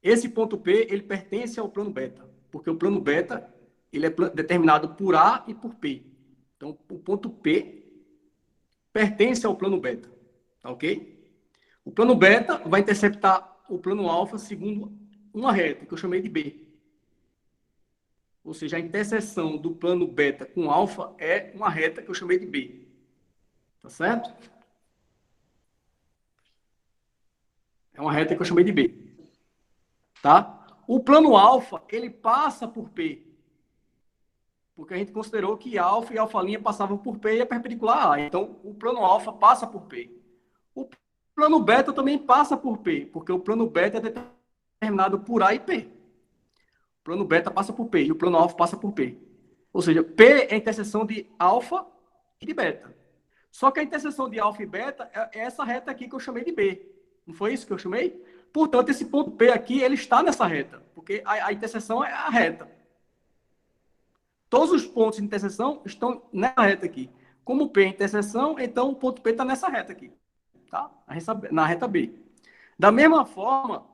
Speaker 1: Esse ponto P, ele pertence ao plano beta, porque o plano beta, ele é determinado por A e por P. Então, o ponto P pertence ao plano beta. Tá ok? O plano beta vai interceptar o plano alfa segundo uma reta, que eu chamei de B. Ou seja, a interseção do plano beta com alfa é uma reta que eu chamei de B. Tá certo? É uma reta que eu chamei de B. Tá? O plano alfa, ele passa por P. Porque a gente considerou que alfa e alfa' passavam por P e é perpendicular a A. Então, o plano alfa passa por P. O plano beta também passa por P, porque o plano beta é determinado por A e P. O plano beta passa por P e o plano alfa passa por P. Ou seja, P é a interseção de alfa e de beta. Só que a interseção de alfa e beta é essa reta aqui que eu chamei de B. Não foi isso que eu chamei? Portanto, esse ponto P aqui, ele está nessa reta, porque a interseção é a reta. Todos os pontos de interseção estão nessa reta aqui. Como P é interseção, então o ponto P está nessa reta aqui. Tá? Na reta B. Da mesma forma,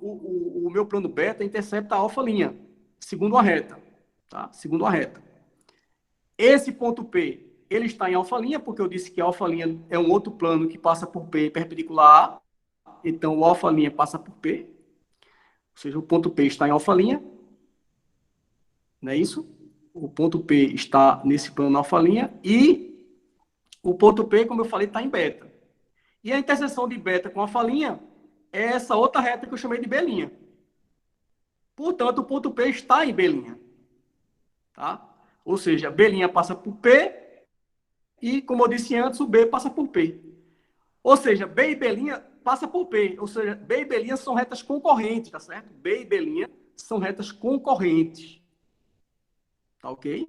Speaker 1: o meu plano beta intercepta a alfa', segundo a reta. Tá? Segundo a reta. Esse ponto P, ele está em alfa', porque eu disse que a alfa' é um outro plano que passa por P perpendicular a. Então, o alfa' passa por P. Ou seja, o ponto P está em alfa'. Não é isso? O ponto P está nesse plano alfa' e o ponto P, como eu falei, está em beta. E a interseção de beta com a falinha é essa outra reta que eu chamei de B'. Portanto, o ponto P está em B'. Tá? Ou seja, B' passa por P e, como eu disse antes, o B passa por P. Ou seja, B e B' passa por P. Ou seja, B e B' são retas concorrentes, tá certo? B e B' são retas concorrentes. Tá ok?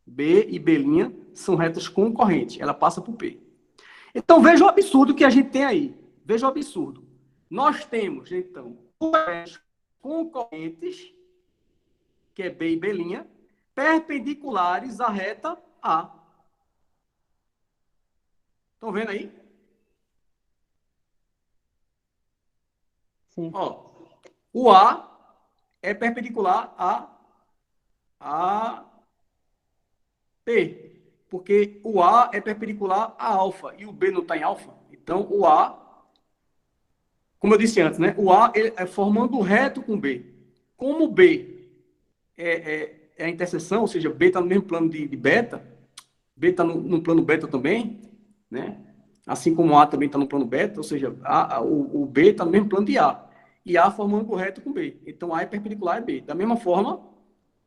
Speaker 1: B e B' são retas concorrentes. Ela passa por P. Então, veja o absurdo que a gente tem aí. Veja o absurdo. Nós temos, então, duas retas concorrentes, que é B e B', perpendiculares à reta A. Estão vendo aí?
Speaker 5: Sim.
Speaker 1: Ó, o A é perpendicular a P, porque o A é perpendicular a alfa e o B não está em alfa. Então, o A, como eu disse antes, né? O A é formando reto com B. Como o B é a interseção, ou seja, B está no mesmo plano de beta, B está no plano beta também, né? Assim como A também está no plano beta, ou seja, o B está no mesmo plano de A. E A formando reto com B. Então, A é perpendicular a B. Da mesma forma,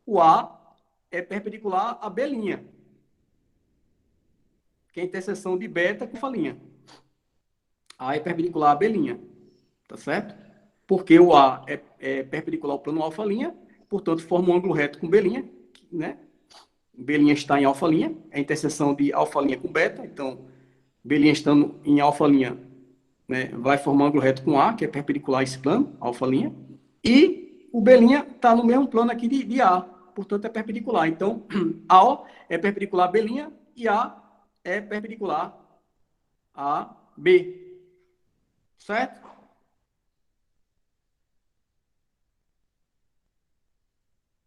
Speaker 1: o A é perpendicular a B', que é a interseção de beta com falinha. A é perpendicular a B', tá certo? Porque o A é perpendicular ao plano alfa', portanto, forma um ângulo reto com B', né? B' está em alfa', é a interseção de alfa' com beta, então, B' estando em alfa', né, vai formar um ângulo reto com A, que é perpendicular a esse plano, alfa', e o B' está no mesmo plano aqui de A, portanto, é perpendicular. Então, A é perpendicular a B' e A é perpendicular a B. Certo?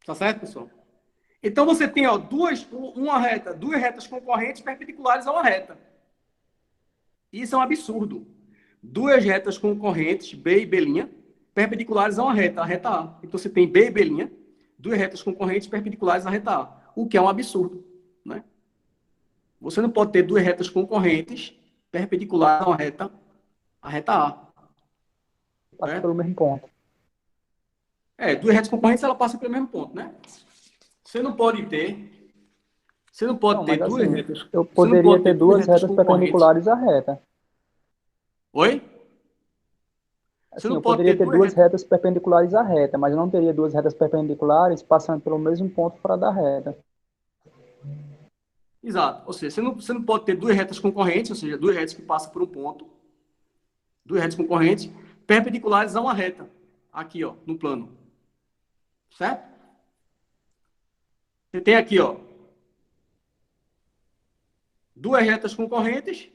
Speaker 1: Tá certo, pessoal? Então, você tem ó, duas retas concorrentes perpendiculares a uma reta. Isso é um absurdo. Duas retas concorrentes, B e B', perpendiculares a uma reta, a reta A. Então, você tem B e B', duas retas concorrentes perpendiculares à reta A, o que é um absurdo, né? Você não pode ter duas retas concorrentes perpendiculares a reta A.
Speaker 5: Passa
Speaker 1: Né?
Speaker 5: pelo mesmo ponto.
Speaker 1: Duas retas concorrentes, ela passa pelo mesmo ponto, né? Você não pode ter
Speaker 5: Mas
Speaker 1: duas
Speaker 5: assim,
Speaker 1: retas.
Speaker 5: eu
Speaker 1: Você não
Speaker 5: poderia
Speaker 1: pode
Speaker 5: ter duas retas
Speaker 1: concorrentes.
Speaker 5: perpendiculares à reta.
Speaker 1: Oi? Você
Speaker 5: Assim,
Speaker 1: não
Speaker 5: eu
Speaker 1: pode
Speaker 5: poderia
Speaker 1: ter
Speaker 5: ter
Speaker 1: duas
Speaker 5: duas
Speaker 1: retas.
Speaker 5: retas perpendiculares à reta, mas eu não teria duas retas perpendiculares passando pelo mesmo ponto fora da reta.
Speaker 1: Exato. Ou seja, você não pode ter duas retas concorrentes, ou seja, duas retas que passam por um ponto, duas retas concorrentes, perpendiculares a uma reta. Aqui, ó, no plano. Certo? Você tem aqui, ó, duas retas concorrentes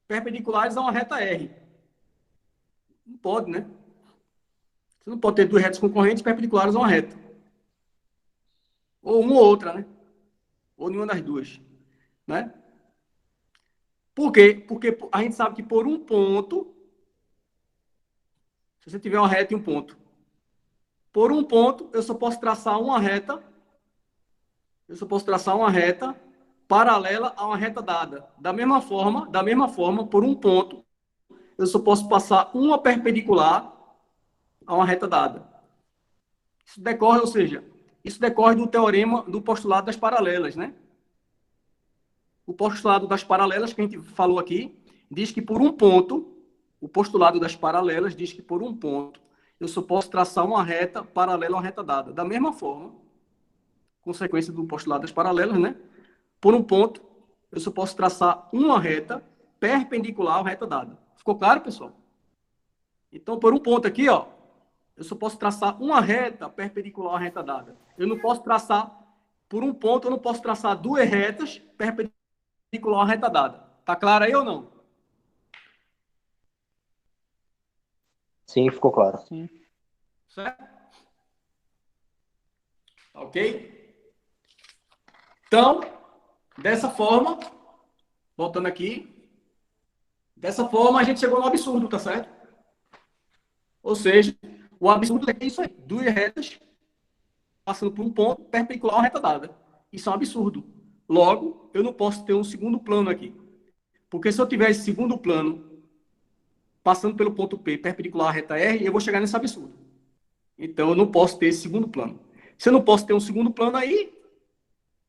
Speaker 1: perpendiculares a uma reta R. Não pode, né? Você não pode ter duas retas concorrentes perpendiculares a uma reta. Ou uma ou outra, né? Ou nenhuma das duas. Né? Por quê? Porque a gente sabe que por um ponto, se você tiver uma reta e um ponto, por um ponto, eu só posso traçar uma reta paralela a uma reta dada. Da mesma forma, por um ponto, eu só posso passar uma perpendicular a uma reta dada. Isso decorre do teorema do postulado das paralelas, né? O postulado das paralelas que a gente falou aqui diz que por um ponto, o postulado das paralelas diz que por um ponto eu só posso traçar uma reta paralela a uma reta dada. Da mesma forma, consequência do postulado das paralelas, né? Por um ponto, eu só posso traçar uma reta perpendicular a uma reta dada. Ficou claro, pessoal? Então, por um ponto aqui, ó, eu só posso traçar uma reta perpendicular a uma reta dada. Eu não posso traçar, por um ponto, eu não posso traçar duas retas perpendicular a uma reta dada. Tá claro aí ou não?
Speaker 6: Sim, ficou claro.
Speaker 5: Sim.
Speaker 1: Certo? Ok? Então, dessa forma, voltando aqui, dessa forma a gente chegou no absurdo, tá certo? Ou seja, o absurdo é isso aí, duas retas passando por um ponto perpendicular a uma reta dada. Isso é um absurdo. Logo, eu não posso ter um segundo plano aqui. Porque se eu tiver esse segundo plano passando pelo ponto P perpendicular à reta R, eu vou chegar nesse absurdo. Então, eu não posso ter esse segundo plano. Se eu não posso ter um segundo plano, aí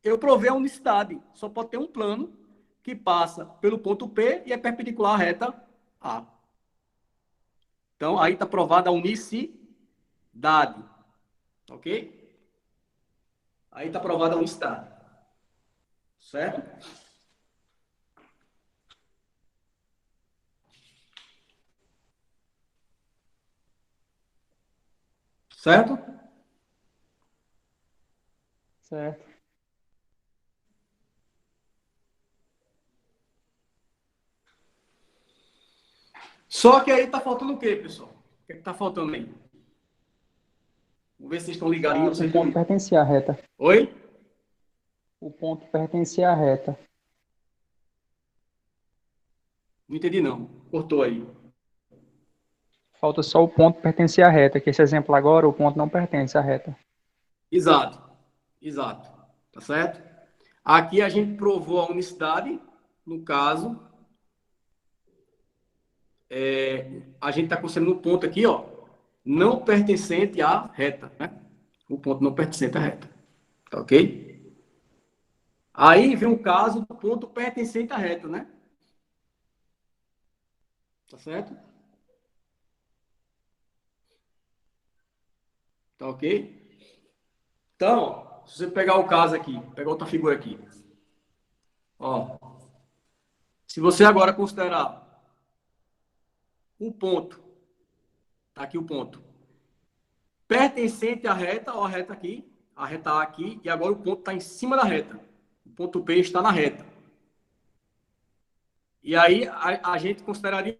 Speaker 1: eu provei a unicidade. Só pode ter um plano que passa pelo ponto P e é perpendicular à reta A. Então, aí está provada a unicidade. Ok? Aí está provada a unicidade. Certo? Certo?
Speaker 5: Certo.
Speaker 1: Só que aí tá faltando o quê, pessoal? O que é que tá faltando aí? Vamos ver se vocês estão ligadinhos.
Speaker 5: O ponto pertencia à reta.
Speaker 1: Oi?
Speaker 5: O ponto pertencia à reta.
Speaker 1: Não entendi, não. Cortou aí.
Speaker 5: Falta só o ponto pertencia à reta, que esse exemplo agora, o ponto não pertence à reta.
Speaker 1: Exato. Exato. Tá certo? Aqui a gente provou a unicidade. No caso, a gente está considerando o ponto aqui, ó, não pertencente à reta, né? O ponto não pertencente à reta. Tá ok? Aí vem o caso do ponto pertencente à reta, né? Tá certo? Tá ok? Então, se você pegar o caso aqui, pegar outra figura aqui. Ó, se você agora considerar um ponto, tá aqui o ponto, pertencente à reta, ó, a reta aqui, a reta A aqui, e agora o ponto está em cima da reta. O ponto P está na reta. E aí a gente consideraria.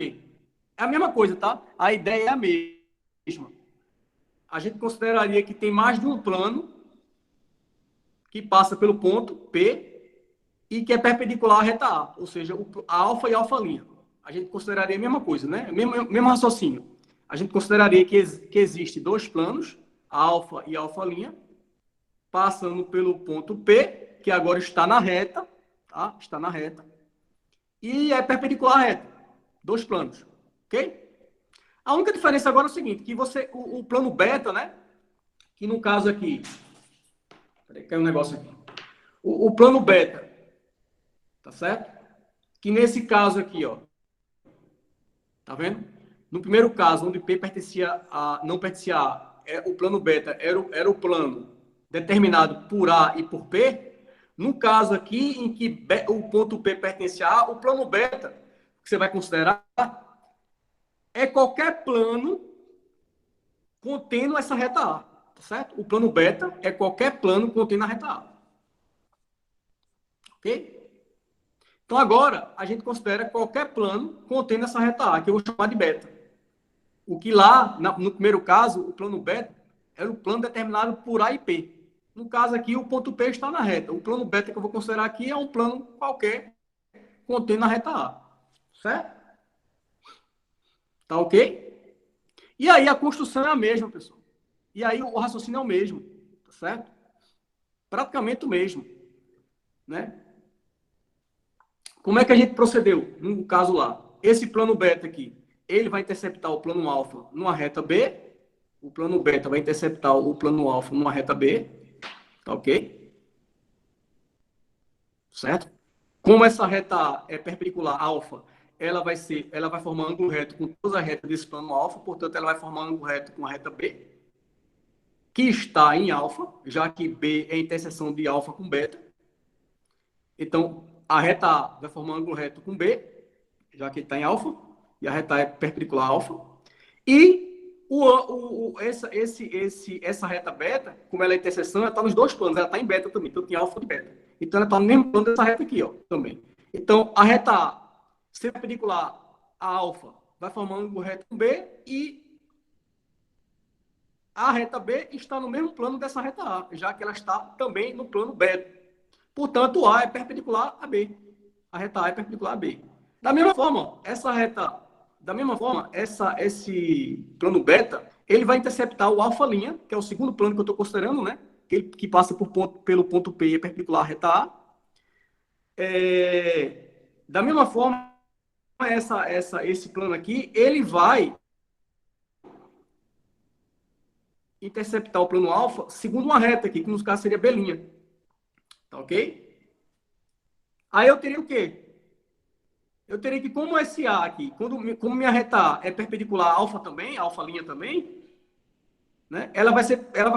Speaker 1: É a mesma coisa, tá? A ideia é a mesma. A gente consideraria que tem mais de um plano que passa pelo ponto P e que é perpendicular à reta A, ou seja, a alfa e a alfa'. A gente consideraria a mesma coisa, né? Mesmo raciocínio. A gente consideraria que existe dois planos, a alfa e a alfa', passando pelo ponto P, que agora está na reta, tá? Está na reta. E é perpendicular à reta. Dois planos. Ok? A única diferença agora é o seguinte, que o plano beta, né? Que no caso aqui... Peraí, caiu um negócio aqui. O plano beta, tá certo? Que nesse caso aqui, ó. Tá vendo? No primeiro caso, onde P não pertencia a, o plano beta era o plano determinado por A e por P. No caso aqui, em que o ponto P pertence a A, o plano beta, que você vai considerar, é qualquer plano contendo essa reta A. Tá certo? O plano beta é qualquer plano contendo a reta A. Ok? Então, agora, a gente considera qualquer plano contendo essa reta A, que eu vou chamar de beta. O que lá, no primeiro caso, o plano beta era o plano determinado por A e P. No caso aqui, o ponto P está na reta. O plano beta que eu vou considerar aqui é um plano qualquer contendo a reta A. Certo? Tá ok? E aí, a construção é a mesma, pessoal. E aí, o raciocínio é o mesmo. Tá certo? Praticamente o mesmo. Né? Como é que a gente procedeu no caso lá? Esse plano beta aqui, ele vai interceptar o plano alfa numa reta B, o plano beta vai interceptar o plano alfa numa reta B, tá ok? Certo? Como essa reta A é perpendicular alfa, ela vai formar ângulo reto com todas as retas desse plano alfa, portanto, ela vai formar ângulo reto com a reta B, que está em alfa, já que B é a interseção de alfa com beta. Então, a reta A vai formar um ângulo reto com B, já que ele está em alfa, e a reta A é perpendicular a alfa. E essa reta beta, como ela é interseção, ela está nos dois planos, ela está em beta também, tanto em alfa quanto em beta. Então, ela está no mesmo plano dessa reta aqui, ó, também. Então, a reta A, se perpendicular a alfa, vai formar um ângulo reto com B, e a reta B está no mesmo plano dessa reta A, já que ela está também no plano beta. Portanto, A é perpendicular a B. A reta A é perpendicular a B. Da mesma forma, esse plano beta, ele vai interceptar o alfa', que é o segundo plano que eu estou considerando, né? Que passa pelo ponto P e é perpendicular à reta A. Da mesma forma, esse plano aqui, ele vai interceptar o plano alfa segundo uma reta aqui, que nos casos seria B'. Tá ok? Aí eu teria o quê? Eu teria que, como esse A aqui, como minha reta A é perpendicular a alfa também, alfa linha também, né? Ela vai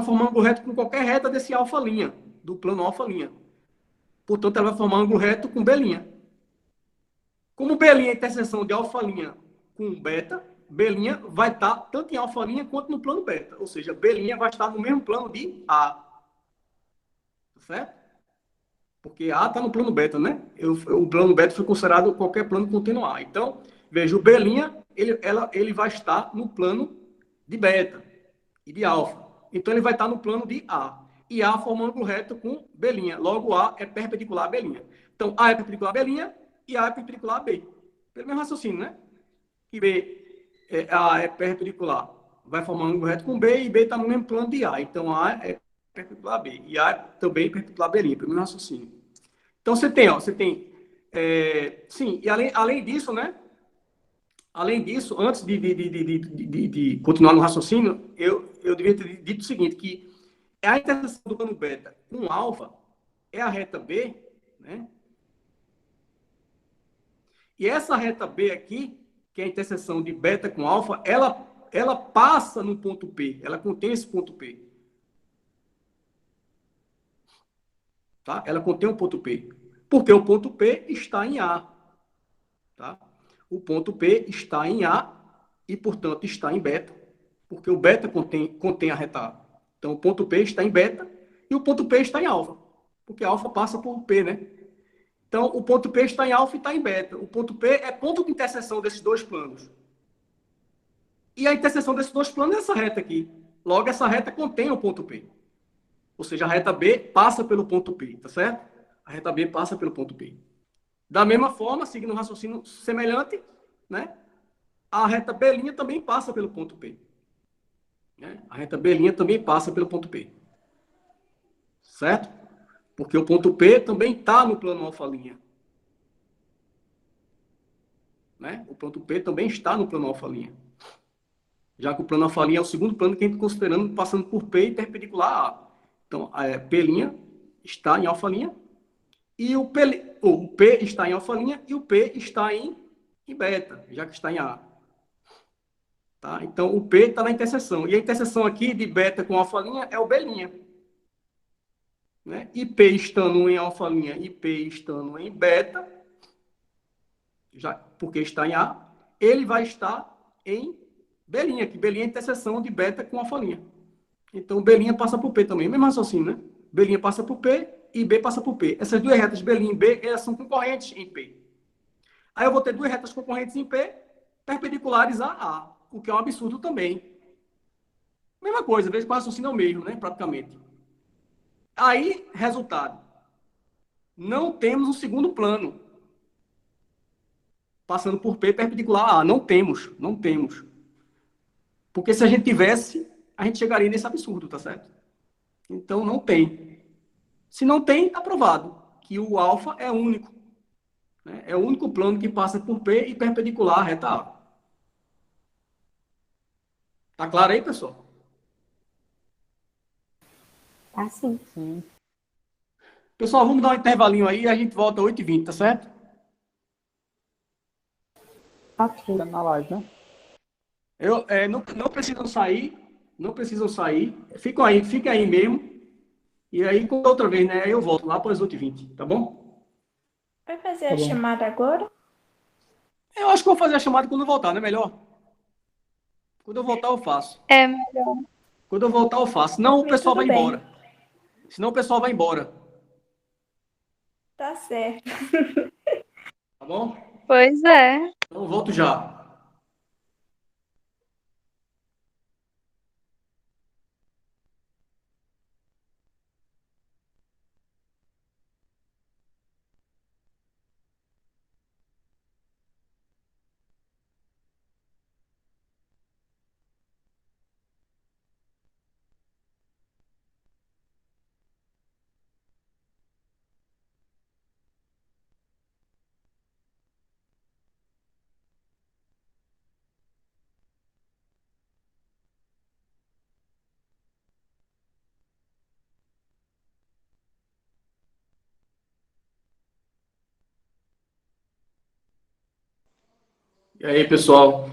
Speaker 1: formar um ângulo reto com qualquer reta desse alfa linha, do plano alfa linha. Portanto, ela vai formar um ângulo reto com B'. Como B' é a interseção de alfa linha com beta, B' vai estar tanto em alfa linha quanto no plano beta. Ou seja, B' vai estar no mesmo plano de A. Tá certo? Porque A está no plano beta, né? O plano beta foi considerado qualquer plano contínuo A. Então, veja, o B', ele vai estar no plano de beta e de alfa. Então, ele vai estar no plano de A. E A forma um ângulo reto com B'. Logo, A é perpendicular a B'. Então, A é perpendicular a B' e A é perpendicular a B. Pelo mesmo raciocínio, né? Que A é perpendicular, vai formar um ângulo reto com B e B está no mesmo plano de A. Então, A é perpendicular a B. E A é também perpendicular a B', pelo mesmo raciocínio. Então, você tem sim, e além disso, né? Além disso, antes de continuar no raciocínio, eu devia ter dito o seguinte, que a interseção do plano beta com alfa é a reta B, né? E essa reta B aqui, que é a interseção de beta com alfa, ela passa no ponto P, ela contém esse ponto P. Tá? Ela contém um ponto P. Porque o ponto P está em A. Tá? O ponto P está em A e, portanto, está em beta, porque o beta contém a reta A. Então, o ponto P está em beta e o ponto P está em alfa, porque alfa passa por P, né? Então, o ponto P está em alfa e está em beta. O ponto P é ponto de interseção desses dois planos. E a interseção desses dois planos é essa reta aqui. Logo, essa reta contém o ponto P. Ou seja, a reta B passa pelo ponto P, tá certo? A reta B passa pelo ponto P. Da mesma forma, seguindo um raciocínio semelhante, né? A reta B' também passa pelo ponto P. Né? A reta B' também passa pelo ponto P. Certo? Porque o ponto P também está no plano alfa'. Né? O ponto P também está no plano alfa'. Já que o plano alfa' é o segundo plano que a gente está considerando passando por P e perpendicular a A. Então, a P' está em alfa' e o P está em alfa' e o P está em beta, já que está em A. Tá? Então, o P está na interseção. E a interseção aqui de beta com alfa' é o B'. Né? E P estando em alfa' e P estando em beta, já, porque está em A, ele vai estar em B', que B' é a interseção de beta com alfa'. Então, B' passa por P também, mesmo raciocínio, né? B' passa por P e B passa por P. Essas duas retas, B' e B, elas são concorrentes em P. Aí eu vou ter duas retas concorrentes em P, perpendiculares a A, o que é um absurdo também. Mesma coisa, veja que o raciocínio é o mesmo, né? Praticamente. Aí, resultado. Não temos um segundo plano passando por P perpendicular a A. Não temos, não temos. Porque se a gente tivesse, a gente chegaria nesse absurdo, tá certo? Então, não tem. Se não tem, está provado que o alfa é único. Né? É o único plano que passa por P e perpendicular à reta A. Tá claro aí, pessoal?
Speaker 2: Tá sim.
Speaker 5: Sim,
Speaker 1: Pessoal, vamos dar um intervalinho aí e a gente volta às 8h20, tá certo?
Speaker 2: Ok.
Speaker 5: tá na live, né?
Speaker 1: Não precisam sair, não precisam sair. Fiquem aí mesmo. E aí, outra vez, né? Aí eu volto lá para as 8h20, tá bom?
Speaker 2: Vai fazer
Speaker 5: Tá
Speaker 2: a
Speaker 5: bom.
Speaker 2: chamada agora?
Speaker 1: Eu acho que vou fazer a chamada quando eu voltar, né? Melhor. Quando eu voltar, eu faço.
Speaker 2: É melhor.
Speaker 1: Quando eu voltar, eu faço. Senão o pessoal
Speaker 2: Tudo
Speaker 1: vai
Speaker 2: bem.
Speaker 1: embora. Senão o pessoal vai embora.
Speaker 2: Tá certo.
Speaker 1: Tá bom?
Speaker 7: Pois é.
Speaker 1: Então eu volto já. E aí, pessoal?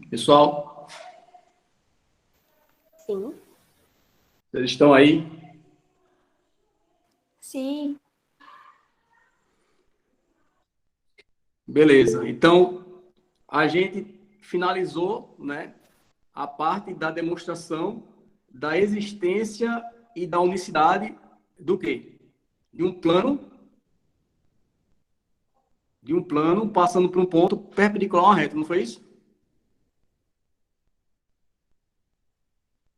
Speaker 1: Pessoal,
Speaker 2: Sim.
Speaker 1: vocês estão aí?
Speaker 2: Sim.
Speaker 1: Beleza. Então, a gente finalizou, né, a parte da demonstração da existência e da unicidade do quê? De um plano passando por um ponto perpendicular a uma reta, não foi isso?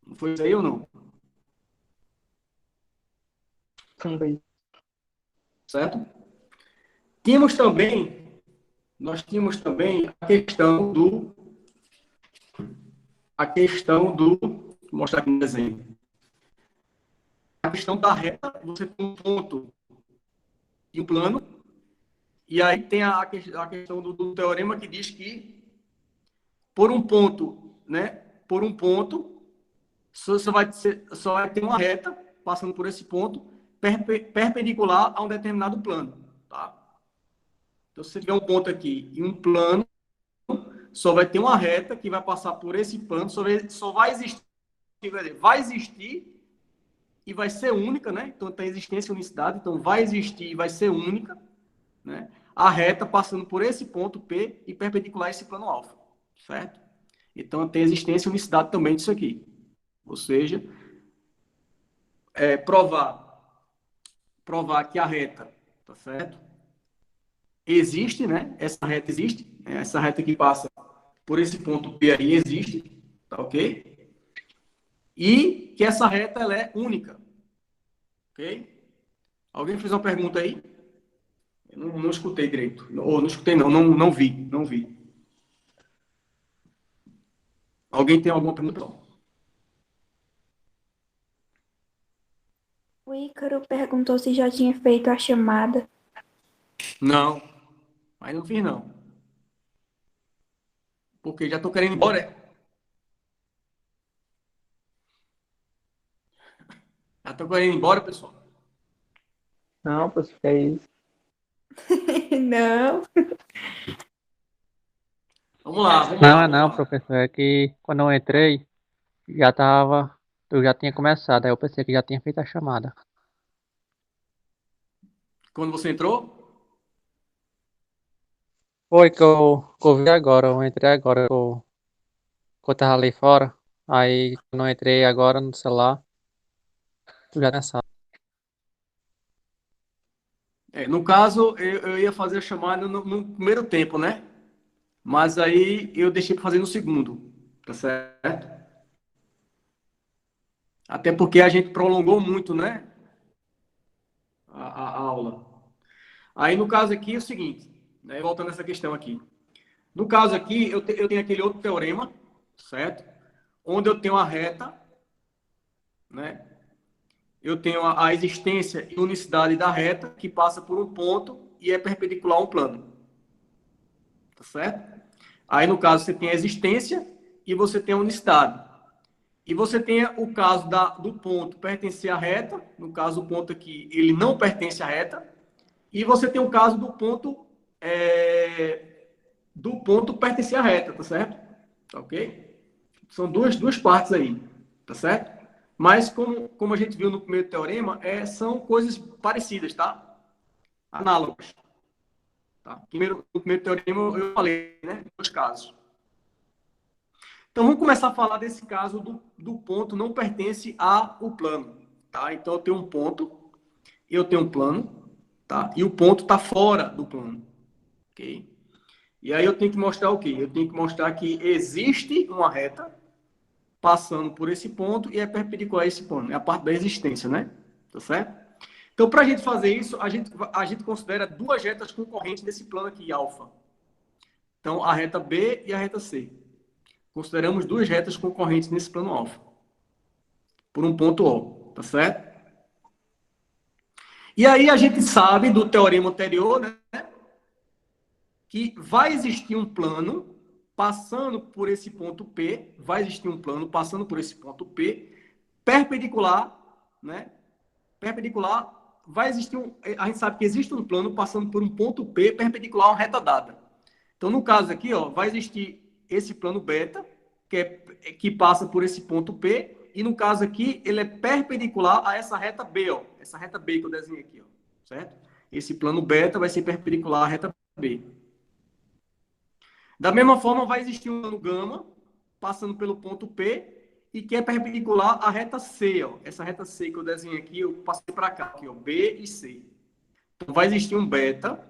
Speaker 1: Não foi isso aí ou não?
Speaker 5: Sim.
Speaker 1: Certo? Nós tínhamos também vou mostrar aqui no desenho. A questão da reta, você tem um ponto e um plano, e aí tem a questão do teorema que diz que por um ponto, né? Por um ponto, só vai ter uma reta passando por esse ponto perpendicular a um determinado plano, tá? Então, se você tiver um ponto aqui e um plano, só vai ter uma reta que vai passar por esse plano, só vai existir, vai existir e vai ser única, né? Então tem existência e unicidade, então vai existir e vai ser única, né? A reta passando por esse ponto P e perpendicular a esse plano alfa, certo? Então tem existência e unicidade também disso aqui. Ou seja, provar que a reta, tá certo? Existe, né? Essa reta existe, essa reta que passa por esse ponto P aí existe, tá ok? E que essa reta ela é única, ok? Alguém fez uma pergunta aí? Eu não escutei direito. Ou não escutei, não vi. Alguém tem alguma pergunta?
Speaker 2: O Ícaro perguntou se já tinha feito a chamada.
Speaker 1: Não, mas não fiz não. Porque já tô querendo ir embora. Já tô querendo ir embora, pessoal.
Speaker 5: Não, professor, é isso.
Speaker 2: Não.
Speaker 1: Vamos lá.
Speaker 7: Não, professor, é que quando eu entrei, eu já tinha começado, aí eu pensei que já tinha feito a chamada.
Speaker 1: Quando você entrou?
Speaker 7: Foi que eu vi agora, eu entrei agora, que eu tava ali fora, aí quando eu entrei agora no celular, eu já tinha começado.
Speaker 1: No caso, eu ia fazer a chamada no primeiro tempo, né? Mas aí eu deixei para fazer no segundo, tá certo? Até porque a gente prolongou muito, né? A aula. Aí no caso aqui é o seguinte, né? Voltando a essa questão aqui. No caso aqui, eu tenho aquele outro teorema, certo? Onde eu tenho a reta, né? Eu tenho a existência e unicidade da reta que passa por um ponto e é perpendicular a um plano. Tá certo? Aí, no caso, você tem a existência e você tem a unicidade. E você tem o caso do ponto pertencer à reta, no caso, o ponto aqui, ele não pertence à reta, e você tem o caso do ponto pertencer à reta, tá certo? Tá ok? São duas partes aí, tá certo? Mas, como a gente viu no primeiro teorema, são coisas parecidas, tá? Análogas. Tá? No primeiro teorema eu falei, né? Dois casos. Então, vamos começar a falar desse caso do ponto não pertence ao plano. Tá? Então, eu tenho um ponto, eu tenho um plano, tá? E o ponto está fora do plano. Ok? E aí eu tenho que mostrar o quê? Eu tenho que mostrar que existe uma reta passando por esse ponto e é perpendicular a esse plano. É a parte da existência, né? Tá certo? Então, para a gente fazer isso, a gente considera duas retas concorrentes nesse plano aqui, alfa. Então, a reta B e a reta C. Consideramos duas retas concorrentes nesse plano alfa. Por um ponto O, tá certo? E aí a gente sabe do teorema anterior, né? Que vai existir um plano passando por esse ponto P, vai existir um plano passando por esse ponto P, perpendicular, né, perpendicular, vai existir a gente sabe que existe um plano passando por um ponto P perpendicular a uma reta dada. Então, no caso aqui, ó, vai existir esse plano beta, que passa por esse ponto P, e no caso aqui, ele é perpendicular a essa reta B, ó, essa reta B que eu desenhei aqui, ó, certo? Esse plano beta vai ser perpendicular à reta B. Da mesma forma, vai existir um plano gama, passando pelo ponto P, e que é perpendicular à reta C, ó. Essa reta C que eu desenhei aqui, eu passei para cá, aqui, ó, B e C. Então, vai existir um beta,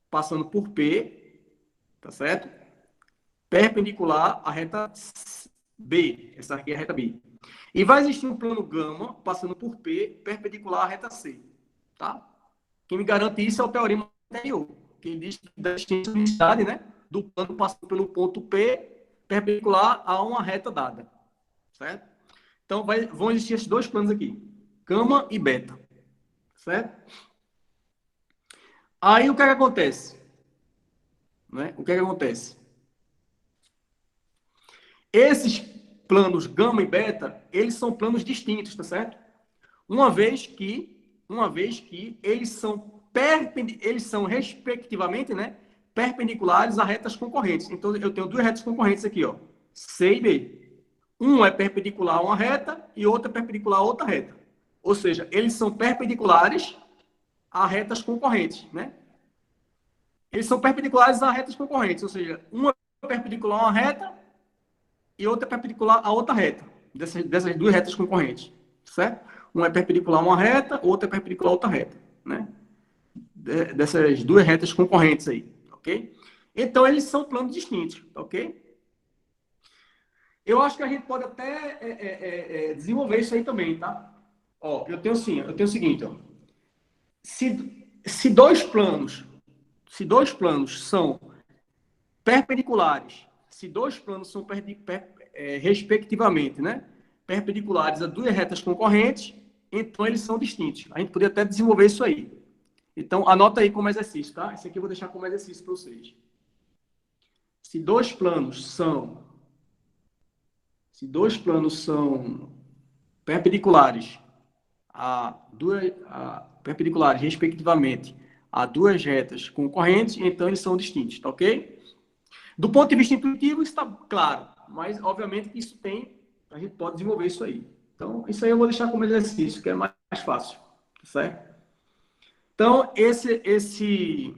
Speaker 1: passando por P, tá certo? Perpendicular à reta B, essa aqui é a reta B. E vai existir um plano gama, passando por P, perpendicular à reta C, tá? Quem me garante isso é o teorema anterior, que ele diz que da extensividade, né, do plano passando pelo ponto P, perpendicular a uma reta dada, certo? Então, vão existir esses dois planos aqui, gama e beta, certo? Aí, o que é que acontece? Né? O que é que acontece? Esses planos gama e beta, eles são planos distintos, tá certo? Uma vez que eles são respectivamente, né, perpendiculares a retas concorrentes. Então, eu tenho duas retas concorrentes aqui, ó, C e B. Um é perpendicular a uma reta e outro é perpendicular a outra reta. Ou seja, eles são perpendiculares a retas concorrentes, né? Eles são perpendiculares a retas concorrentes, ou seja, uma é perpendicular a uma reta e outra é perpendicular a outra reta, dessas duas retas concorrentes, certo? Uma é perpendicular a uma reta, outra é perpendicular a outra reta, né? Dessas duas retas concorrentes aí, ok? Então, eles são planos distintos, ok? Eu acho que a gente pode até desenvolver isso aí também, tá? Ó, eu tenho o seguinte, ó. Se dois planos são perpendiculares, respectivamente, né, perpendiculares a duas retas concorrentes, então eles são distintos. A gente poderia até desenvolver isso aí. Então, anota aí como exercício, tá? Esse aqui eu vou deixar como exercício para vocês. Se dois planos são perpendiculares perpendiculares, respectivamente, a duas retas concorrentes, então eles são distintos, tá ok? Do ponto de vista intuitivo, isso está claro, mas obviamente que a gente pode desenvolver isso aí. Então, isso aí eu vou deixar como exercício, que é mais fácil, tá certo? Então, esses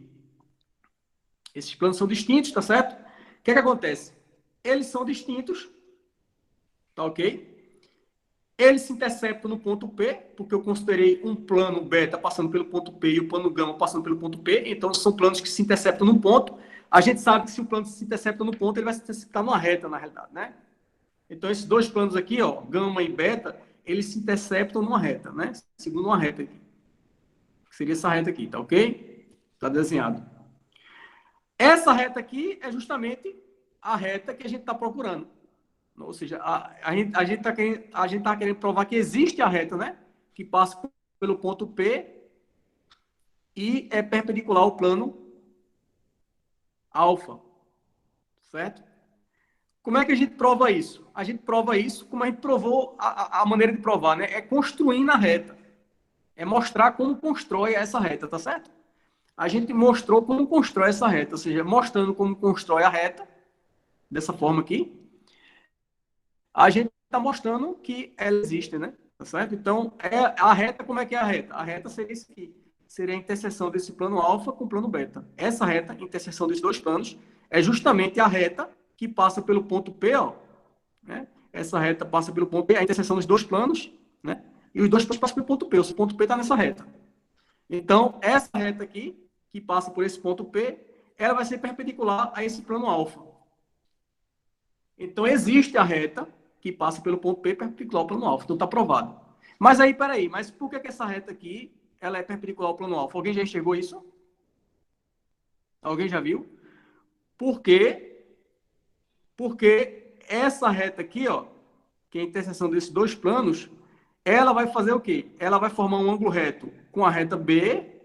Speaker 1: planos são distintos, tá certo? O que é que acontece? Eles são distintos, tá ok? Eles se interceptam no ponto P, porque eu considerei um plano beta passando pelo ponto P e o plano gama passando pelo ponto P, então são planos que se interceptam no ponto. A gente sabe que se o plano se intercepta no ponto, ele vai se interceptar numa reta, na realidade, né? Então, esses dois planos aqui, ó, gama e beta, eles se interceptam numa reta, né? Segundo uma reta aqui. Seria essa reta aqui, tá ok? Tá desenhado. Essa reta aqui é justamente a reta que a gente está procurando. Ou seja, a gente tá querendo provar que existe a reta, né? Que passa pelo ponto P e é perpendicular ao plano alfa, certo? Como é que a gente prova isso? A gente prova isso como a gente provou, a maneira de provar, né? É construindo a reta. É mostrar como constrói essa reta, tá certo? A gente mostrou como constrói essa reta, ou seja, mostrando como constrói a reta, dessa forma aqui, a gente está mostrando que ela existe, né? Tá certo? Então, a reta, como é que é a reta? A reta seria isso aqui. Seria a interseção desse plano alfa com o plano beta. Essa reta, interseção desses dois planos, é justamente a reta que passa pelo ponto P, ó, né? Essa reta passa pelo ponto P, a interseção dos dois planos, né? E os dois planos passam pelo ponto P. O ponto P está nessa reta. Então, essa reta aqui, que passa por esse ponto P, ela vai ser perpendicular a esse plano alfa. Então, existe a reta que passa pelo ponto P perpendicular ao plano alfa. Então, está provado. Mas aí, peraí, mas por que essa reta aqui ela é perpendicular ao plano alfa? Alguém já enxergou isso? Alguém já viu? Por quê? Porque essa reta aqui, ó, que é a interseção desses dois planos, ela vai fazer o quê? Ela vai formar um ângulo reto com a reta B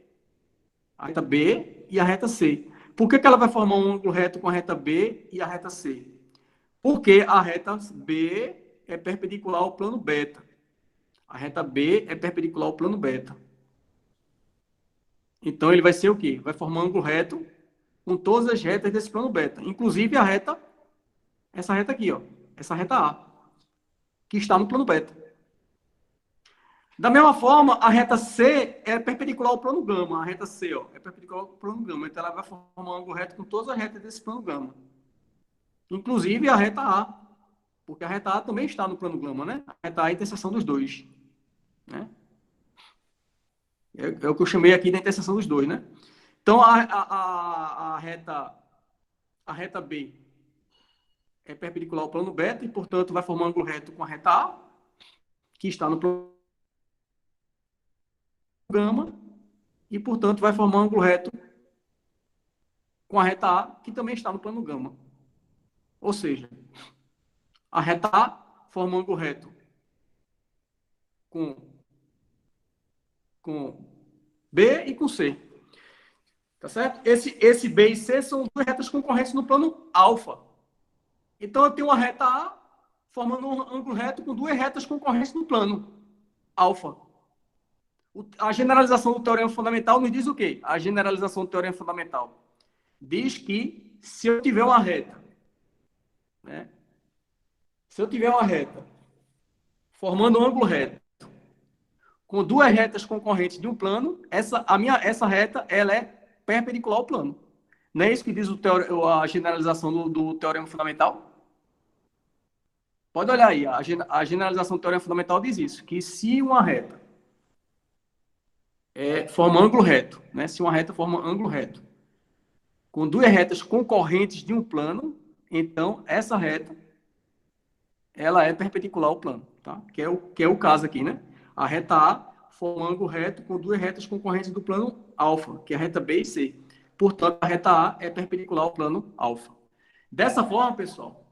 Speaker 1: e a reta C. Por que ela vai formar um ângulo reto com a reta B e a reta C? Porque a reta B é perpendicular ao plano beta. A reta B é perpendicular ao plano beta. Então, ele vai ser o quê? Vai formar um ângulo reto com todas as retas desse plano beta. Inclusive a reta, essa reta aqui, ó. Essa reta A, que está no plano beta. Da mesma forma, a reta C é perpendicular ao plano gama. A reta C, ó, é perpendicular ao plano gama. Então, ela vai formar um ângulo reto com todas as retas desse plano gama. Inclusive a reta A. Porque a reta A também está no plano gama, né? A reta A é a interseção dos dois. Né? É o que eu chamei aqui da interseção dos dois, né? Então, a reta B é perpendicular ao plano beta e, portanto, vai formar um ângulo reto com a reta A, que está no plano gama, e, portanto, vai formar um ângulo reto com a reta A, que também está no plano gama. Ou seja, a reta A forma um ângulo reto com B e com C. Tá certo? Esse B e C são duas retas concorrentes no plano alfa. Então, eu tenho uma reta A formando um ângulo reto com duas retas concorrentes no plano alfa. A generalização do teorema fundamental nos diz o quê? A generalização do teorema fundamental diz que se eu tiver uma reta, né? Se eu tiver uma reta formando um ângulo reto com duas retas concorrentes de um plano, essa reta ela é perpendicular ao plano. Não é isso que diz a generalização do teorema fundamental? Pode olhar aí, a generalização do teorema fundamental diz isso, que se uma reta forma ângulo reto, né? Se uma reta forma ângulo reto com duas retas concorrentes de um plano, então essa reta ela é perpendicular ao plano, tá? Que é o caso aqui, né? A reta A forma um ângulo reto com duas retas concorrentes do plano alfa, que é a reta B e C. Portanto, a reta A é perpendicular ao plano alfa. Dessa forma, pessoal,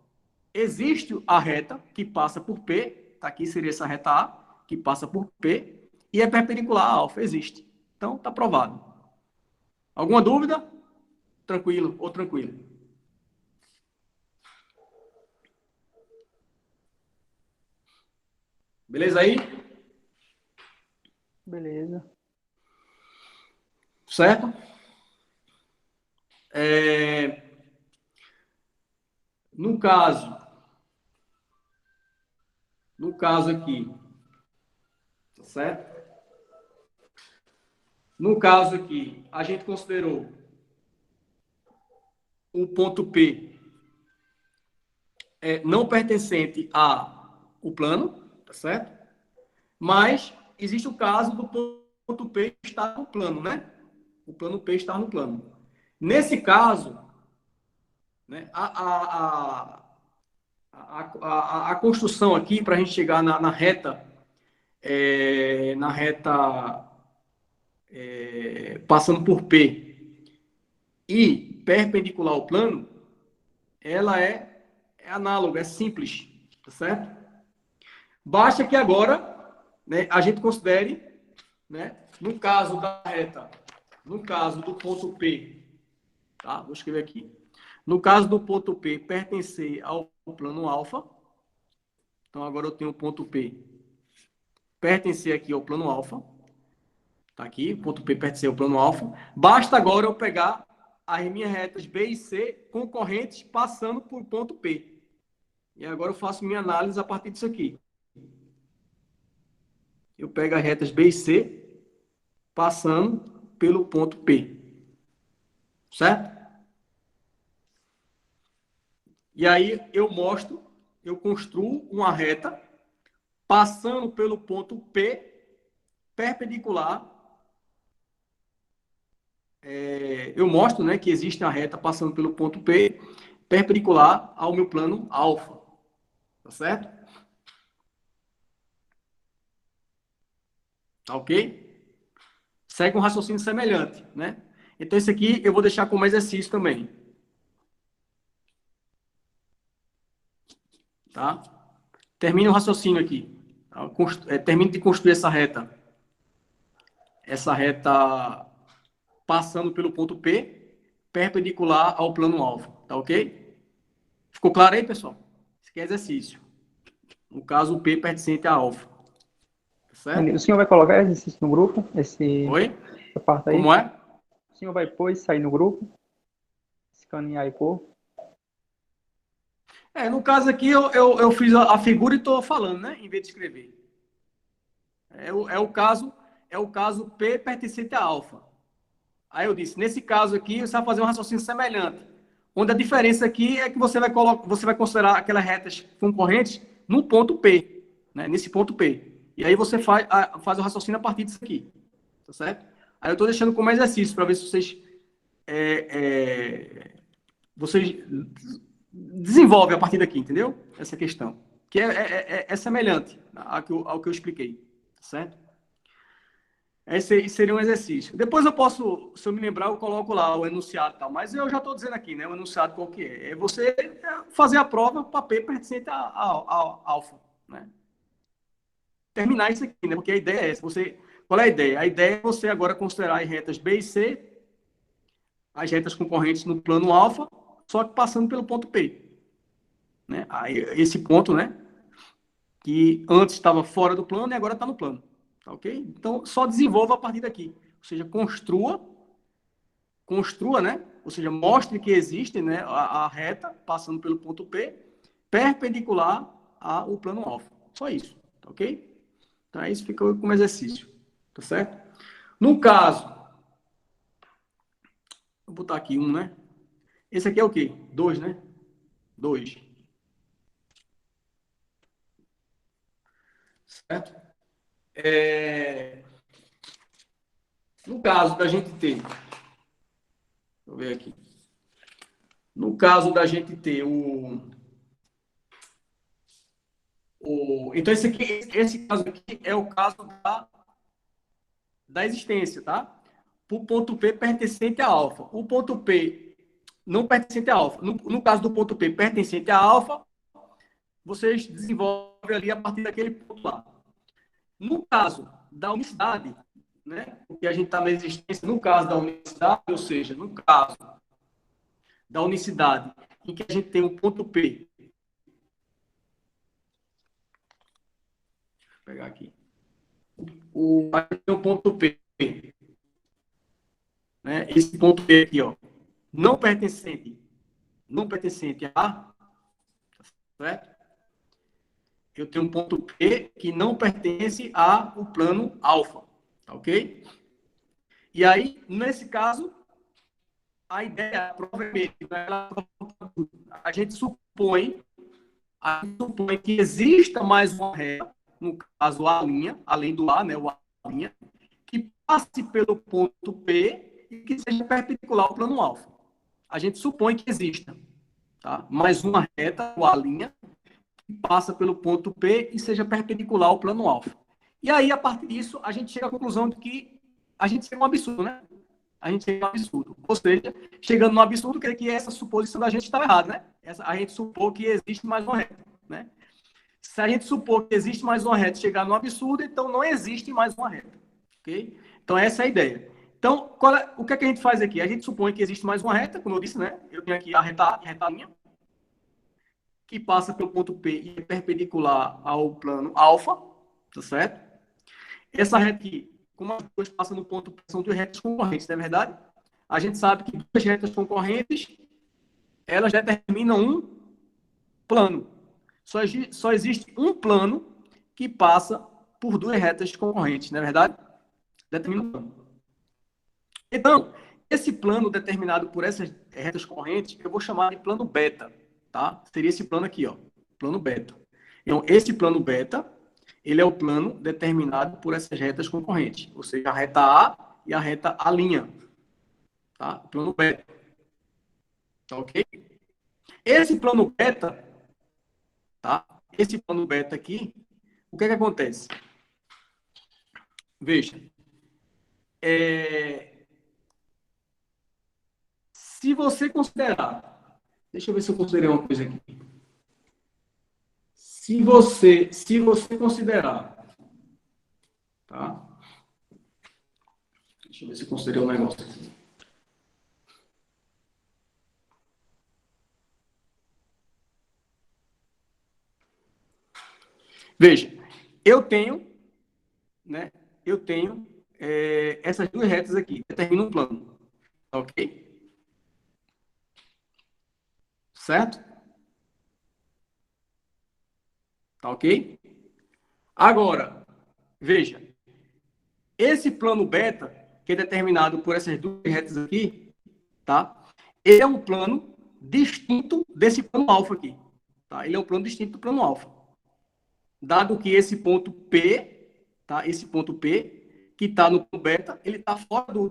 Speaker 1: existe a reta que passa por P, tá aqui seria essa reta A, que passa por P, e é perpendicular a alfa, existe. Então, está provado. Alguma dúvida? Tranquilo ou tranquilo? Beleza aí?
Speaker 5: Beleza.
Speaker 1: Certo? No caso aqui, tá certo? No caso aqui, a gente considerou o ponto P não pertencente ao plano, tá certo? Mas existe o caso do ponto P estar no plano, né? O plano P estar no plano. Nesse caso, né, a construção aqui, para a gente chegar na reta, passando por P e perpendicular ao plano, ela é análoga, é simples, tá certo? Basta que agora, né, a gente considere, né, no caso da reta, no caso do ponto P, tá? Vou escrever aqui. No caso do ponto P pertencer ao plano alfa, então agora eu tenho o ponto P pertencer aqui ao plano alfa, tá aqui, o ponto P pertencer ao plano alfa. Basta agora eu pegar as minhas retas B e C concorrentes passando por ponto P. E agora eu faço minha análise a partir disso aqui. Eu pego as retas B e C passando pelo ponto P. Certo? E aí eu construo uma reta passando pelo ponto P perpendicular. Eu mostro, né, que existe a reta passando pelo ponto P perpendicular ao meu plano alfa. Tá certo? Tá ok? Segue um raciocínio semelhante, né? Então, esse aqui eu vou deixar como exercício também. Tá? Termine o raciocínio aqui. Termine de construir essa reta. Essa reta passando pelo ponto P, perpendicular ao plano alfa. Tá ok? Ficou claro aí, pessoal? Esse aqui é exercício. No caso, o P pertencente a alfa. Tá certo?
Speaker 5: O senhor vai colocar exercício no grupo?
Speaker 1: Oi?
Speaker 5: Essa parte aí?
Speaker 1: Como é?
Speaker 5: O senhor vai pôr e sair no grupo? Escanear e pôr?
Speaker 1: No caso aqui, eu fiz a figura e estou falando, né? Em vez de escrever. É o caso P pertencente a alfa. Aí eu disse, nesse caso aqui, você vai fazer um raciocínio semelhante. Onde a diferença aqui é que você vai considerar aquelas retas concorrentes no ponto P, né? Nesse ponto P. E aí você faz o raciocínio a partir disso aqui. Tá certo? Aí eu estou deixando como exercício para ver se vocês desenvolvem a partir daqui, entendeu? Essa questão. Que é semelhante ao que eu expliquei. Tá certo? Esse seria um exercício. Depois eu posso, se eu me lembrar, eu coloco lá o enunciado e tal. Mas eu já estou dizendo aqui, né? O enunciado qual que é? É você fazer a prova para P pertencente a alfa, né? Terminar isso aqui, né? Porque a ideia é essa. Qual é a ideia? A ideia é você agora considerar as retas B e C, as retas concorrentes no plano alfa, só que passando pelo ponto P. Né? Aí, esse ponto, né? Que antes estava fora do plano e agora está no plano. Tá ok? Então, só desenvolva a partir daqui. Ou seja, construa, né? Ou seja, mostre que existe, né, a reta passando pelo ponto P, perpendicular ao plano alfa. Só isso. Tá ok? Então, isso fica como exercício. Tá certo? No caso, vou botar aqui um, né? Esse aqui é o quê? 2, né? 2. Certo? No caso da gente ter... Deixa eu ver aqui. No caso da gente ter então, esse caso aqui é o caso da existência, tá? O ponto P pertencente a alfa. O ponto P não pertencente a alfa. No caso do ponto P pertencente a alfa, vocês desenvolvem ali a partir daquele ponto lá. No caso da unicidade, né? Porque a gente está na existência, no caso da unicidade, ou seja, no caso da unicidade, em que a gente tem um ponto P. Deixa eu pegar aqui. O ponto P. Né? Esse ponto P aqui, ó, não pertencente a, certo? Eu tenho um ponto P que não pertence ao plano alfa, tá ok? E aí, nesse caso, a ideia, provavelmente, a gente supõe que exista mais uma reta, no caso a linha, além do A, né, o A linha, que passe pelo ponto P e que seja perpendicular ao plano alfa. A gente supõe que exista, tá? Mais uma reta, ou a linha, que passa pelo ponto P e seja perpendicular ao plano alfa. E aí, a partir disso, a gente chega à conclusão de que a gente chega a um absurdo, né? A gente chega a um absurdo. Ou seja, chegando no absurdo, quer dizer que essa suposição da gente estava errada, né? A gente supor que existe mais uma reta, né? Se a gente supor que existe mais uma reta e chegar no absurdo, então não existe mais uma reta. Ok? Então, essa é a ideia. Então, o que é que a gente faz aqui? A gente supõe que existe mais uma reta, como eu disse, né? Eu tenho aqui a reta linha, que passa pelo ponto P e é perpendicular ao plano alfa, tá certo? Essa reta aqui, como as duas passam no ponto P, são duas retas concorrentes, não é verdade? A gente sabe que duas retas concorrentes, elas determinam um plano. Só existe um plano que passa por duas retas concorrentes, não é verdade? Determina um plano. Então, esse plano determinado por essas retas correntes, eu vou chamar de plano beta, tá? Seria esse plano aqui, ó, plano beta. Então, esse plano beta, ele é o plano determinado por essas retas concorrentes, ou seja, a reta A e a reta A', tá? Plano beta. Tá ok? Esse plano beta, tá? Esse plano beta aqui, o que é que acontece? Veja, se você considerar, deixa eu ver se eu considerei uma coisa aqui. Se você considerar, tá? Deixa eu ver se eu considerei um negócio aqui. Veja, eu tenho né, eu tenho essas duas retas aqui, determina um plano. Tá ok? Certo? Tá ok? Agora, veja, esse plano beta, que é determinado por essas duas retas aqui, tá? Ele é um plano distinto desse plano alfa aqui. Tá? Ele é um plano distinto do plano alfa. Dado que esse ponto P, tá? Esse ponto P, que está no plano beta, ele está fora do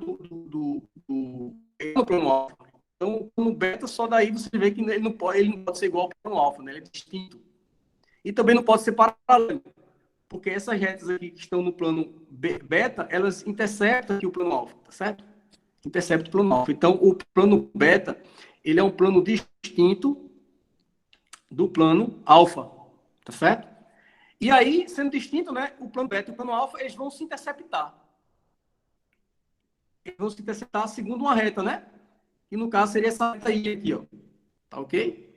Speaker 1: plano alfa. Então, o plano beta, só daí você vê que ele não pode ser igual ao plano alfa, né? Ele é distinto. E também não pode ser paralelo, porque essas retas aqui que estão no plano beta, elas interceptam aqui o plano alfa, tá certo? Intercepta o plano alfa. Então, o plano beta, ele é um plano distinto do plano alfa, tá certo? E aí, sendo distinto, né, o plano beta e o plano alfa, eles vão se interceptar. Eles vão se interceptar segundo uma reta, né? E no caso seria essa reta aí aqui, ó. Tá ok?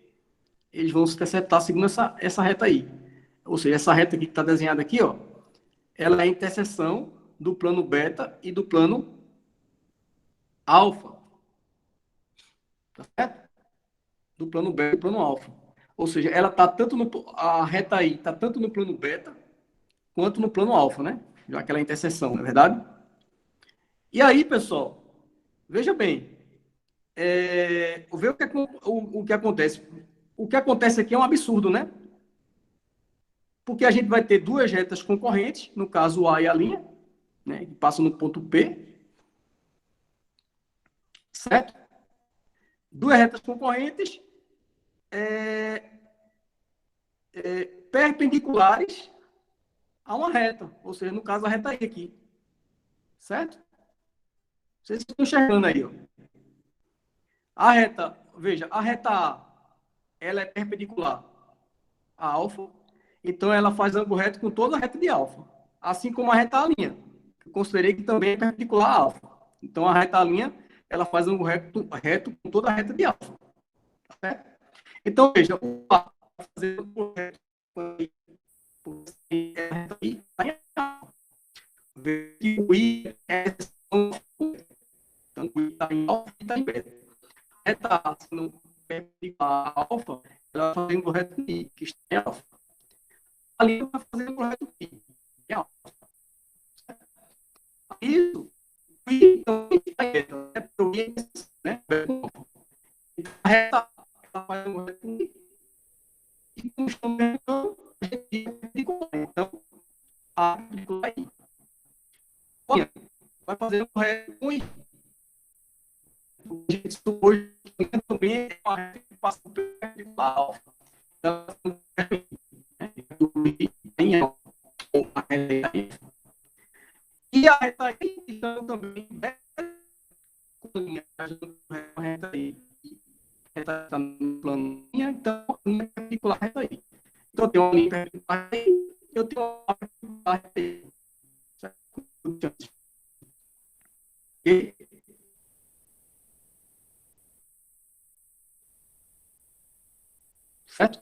Speaker 1: Eles vão se interceptar segundo essa reta aí. Ou seja, essa reta aqui que está desenhada aqui, ó, ela é a interseção do plano beta e do plano alfa. Tá certo? Do plano beta e do plano alfa. Ou seja, ela tá tanto a reta aí está tanto no plano beta quanto no plano alfa, né? Já que ela é interseção, não é verdade? E aí, pessoal, veja bem, vê o que acontece. O que acontece aqui é um absurdo, né? Porque a gente vai ter duas retas concorrentes, no caso o A e a linha, né, que passam no ponto P, certo? Duas retas concorrentes perpendiculares a uma reta, ou seja, no caso a reta I aqui, certo? Vocês estão enxergando aí, ó. A reta, veja, a reta A, ela é perpendicular a alfa, então ela faz ângulo reto com toda a reta de alfa, assim como a reta A', que eu considerei que também é perpendicular a alfa. Então a reta A', ela faz ângulo reto com toda a reta de alfa. Tá certo? Então, veja, o A vai fazer ângulo reto com a reta I, tá em alfa. Veja que o I é então, o I está em alfa e está em beta. A reta A, sendo perpendicular a alfa, ela vai fazer ângulo reto com I, que está em alfa. Ali vai fazer ângulo reto com I, que é alfa. Isso, então, é para o I, né? A reta A faz ângulo reto com I. E como estamos vendo, a gente perpendicular. Então, A perpendicular I. Olha, vai fazer ângulo reto com I. A gente supôs que também é uma reta que passa por perpendicular alfa. Então, em alfa. E a reta I, então, também a reta I. A reta está no plano, então a linha perpendicular a reta I. Então, eu tenho uma linha perpendicular a reta I, eu tenho uma perpendicular a reta I. E, certo?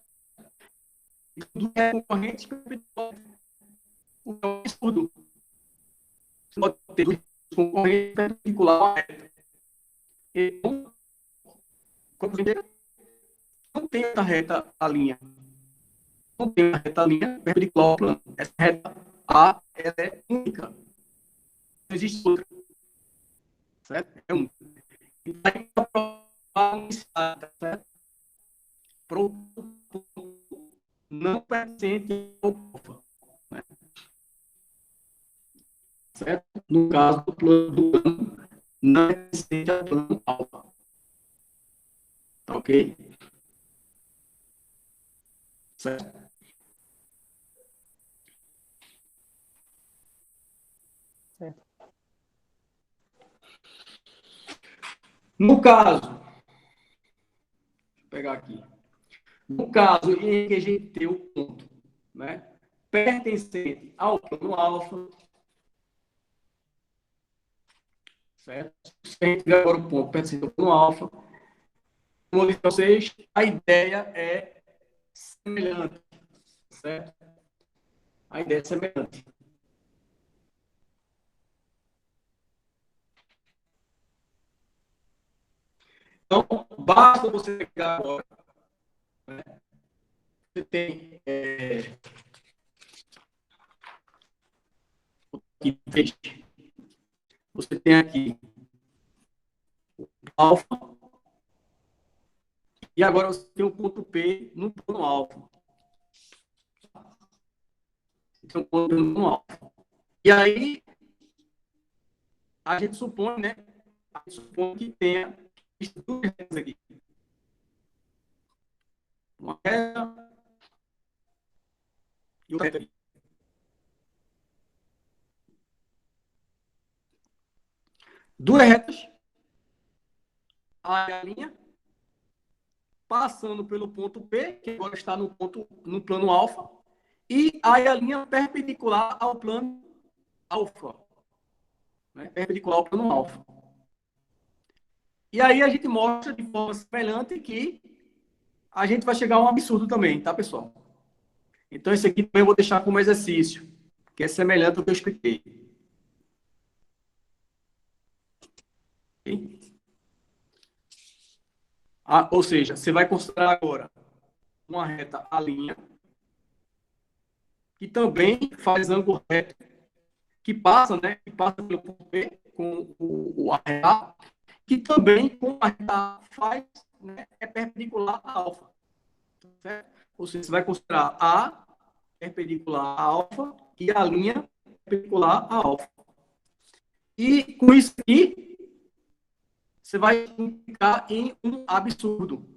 Speaker 1: Tudo é concorrente perpendicular. O que é um absurdo. Você pode ter duas concorrentes perpendiculares a uma reta. Então, como você não tem essa reta a linha. Não tem a reta linha perpendicular ao plano. Essa reta A ela é única. Não existe outra. Certo? É única. Então, aí, para provar unicidade, certo? Não pertencente ao alfa. Né? Certo? No caso do plano, não é pertencente ao plano alfa. Tá ok? Certo?
Speaker 5: Certo.
Speaker 1: No caso, deixa eu pegar aqui. No caso em que a gente tem o ponto, né, pertencente ao plano alfa, certo? Se a gente tiver agora o ponto pertencente ao plano alfa, como eu disse para vocês, a ideia é semelhante, certo? A ideia é semelhante. Então, basta você pegar agora, né? Você tem você tem aqui alfa, e agora você tem o ponto P no plano alfa. Tem um ponto P no plano alfa. E aí, a gente supõe, né? A gente supõe que tenha duas retas aqui. Uma reta e outra reta aqui. Duas retas, a linha, passando pelo ponto P, que agora está no plano alfa, e aí a linha perpendicular ao plano alfa. Né? Perpendicular ao plano alfa. E aí a gente mostra de forma semelhante que a gente vai chegar a um absurdo também, tá, pessoal? Então, esse aqui também eu vou deixar como exercício, que é semelhante ao que eu expliquei. Okay? Ou seja, você vai considerar agora uma reta A', que também faz ângulo reto, que passa, né? Que passa pelo ponto P com o A, que também com a reta A faz, né, é perpendicular a alfa. Certo? Ou seja, você vai considerar A perpendicular a alfa e a linha perpendicular a alfa. E com isso aqui, você vai ficar em um absurdo.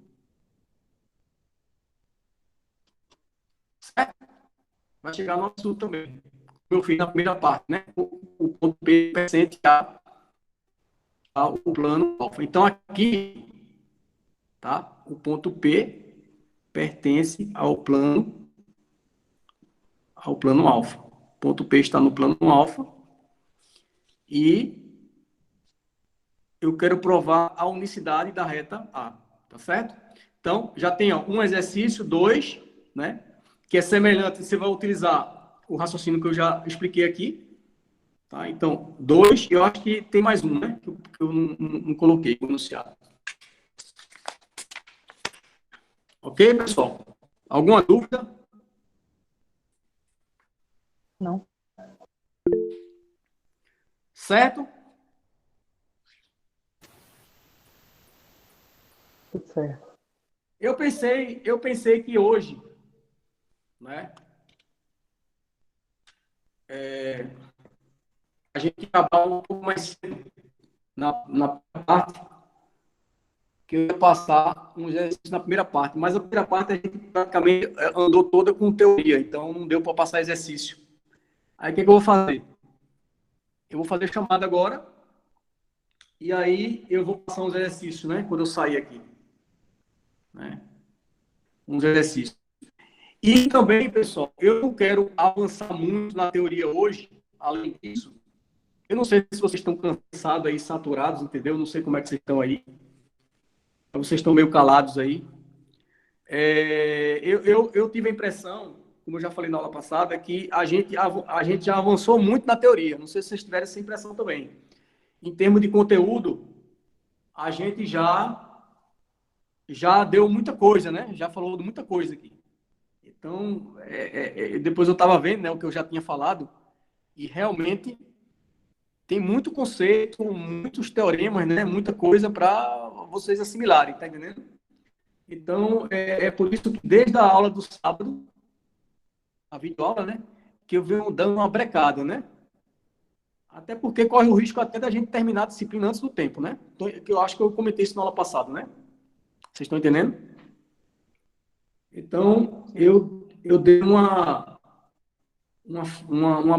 Speaker 1: Certo? Vai chegar no absurdo também. Como eu fiz na primeira parte, né? O ponto P pertence ao plano alfa. Então, aqui, tá? O ponto P pertence ao plano alfa. O ponto P está no plano alfa. E eu quero provar a unicidade da reta A, tá certo? Então, já tem um exercício, 2, né? Que é semelhante, você vai utilizar o raciocínio que eu já expliquei aqui, tá? Então, 2, eu acho que tem mais um, né? Que eu não coloquei no enunciado. Ok, pessoal? Alguma dúvida?
Speaker 5: Não.
Speaker 1: Certo?
Speaker 5: Tudo certo.
Speaker 1: Eu pensei que hoje, né? A gente ia acabar um pouco mais cedo na parte que eu ia passar um exercício na primeira parte, mas a primeira parte a gente praticamente andou toda com teoria, então não deu para passar exercício. Aí o que eu vou fazer? Eu vou fazer chamada agora e aí eu vou passar uns exercícios, né? Quando eu sair aqui, né? Uns exercícios. E também, pessoal, eu não quero avançar muito na teoria hoje, além disso. Eu não sei se vocês estão cansados aí, saturados, entendeu? Não sei como é que vocês estão aí. Vocês estão meio calados aí. Eu tive a impressão, como eu já falei na aula passada, que a gente já avançou muito na teoria. Não sei se vocês tiveram essa impressão também. Em termos de conteúdo, a gente já deu muita coisa, né? Já falou de muita coisa aqui. Então, depois eu estava vendo, né, o que eu já tinha falado, e realmente tem muito conceito, muitos teoremas, né, muita coisa para vocês assimilarem, tá entendendo? Então, é por isso que desde a aula do sábado, a videoaula, né, que eu venho dando uma brecada, né? Até porque corre o risco até da gente terminar a disciplina antes do tempo, né? Então, eu acho que eu comentei isso na aula passada, né? Vocês estão entendendo? Então, eu dei uma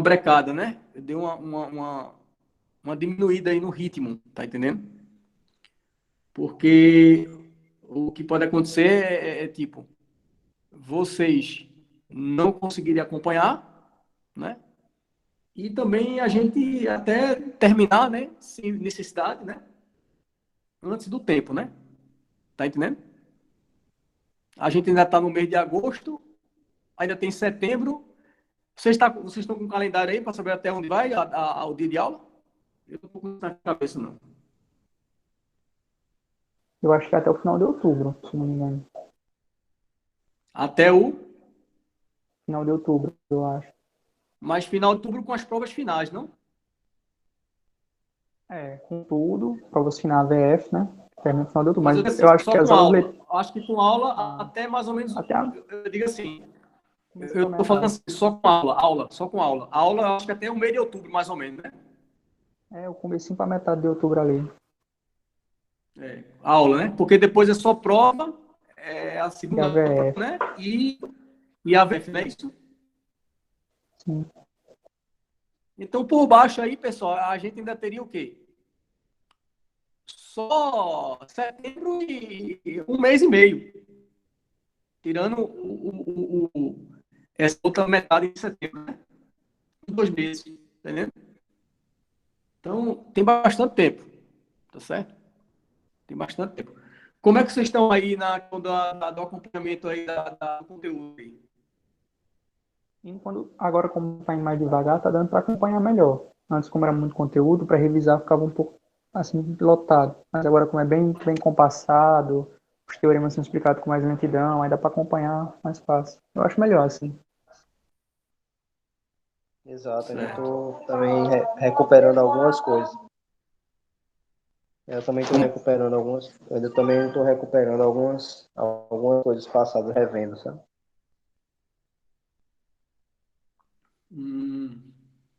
Speaker 1: brecada, né? Eu dei uma diminuída aí no ritmo, tá entendendo? Porque o que pode acontecer tipo, vocês não conseguirem acompanhar, né? E também a gente até terminar, né? Sem necessidade, né? Antes do tempo, né? Tá entendendo? A gente ainda está no mês de agosto, ainda tem setembro. Vocês estão com o calendário aí para saber até onde vai o dia de aula? Eu não estou com isso na cabeça, não.
Speaker 5: Eu acho que é até o final de outubro, se não me engano.
Speaker 1: Até o
Speaker 5: Final de outubro, eu acho.
Speaker 1: mais final de outubro com as provas finais, não?
Speaker 5: Com tudo, provas finais VF, né? Termina no final de outubro.
Speaker 1: Mas
Speaker 5: Mas
Speaker 1: eu digo
Speaker 5: eu
Speaker 1: assim,
Speaker 5: acho que
Speaker 1: só
Speaker 5: as
Speaker 1: com
Speaker 5: aulas
Speaker 1: aula. Acho que com aula até mais ou menos.
Speaker 5: até a
Speaker 1: Eu digo assim,
Speaker 5: começo da
Speaker 1: eu tô falando
Speaker 5: metade.
Speaker 1: assim, só com aula, só com aula. Aula, eu acho que até o mês de outubro, mais ou menos, né?
Speaker 5: O comecinho para metade de outubro ali.
Speaker 1: Aula, né? Porque depois é só prova, a
Speaker 5: E a
Speaker 1: segunda prova,
Speaker 5: VF.
Speaker 1: né? E a VF, não é isso?
Speaker 5: Sim.
Speaker 1: Então, por baixo aí, pessoal, a gente ainda teria o quê? Só setembro e um mês e meio. Tirando essa outra metade de setembro, né? 2 meses, tá entendendo? Então, tem bastante tempo, tá certo? Tem bastante tempo. Como é que vocês estão aí do acompanhamento aí do conteúdo aí?
Speaker 5: E agora, como está indo mais devagar, tá dando para acompanhar melhor. Antes, como era muito conteúdo, para revisar ficava um pouco assim, lotado. Mas agora, como é bem compassado, os teoremas são explicados com mais lentidão, aí dá para acompanhar mais fácil. Eu acho melhor assim.
Speaker 6: Exato, ainda
Speaker 1: Certo.
Speaker 6: estou também recuperando algumas coisas. Eu também estou recuperando algumas. Eu ainda também estou recuperando algumas coisas passadas, revendo, sabe?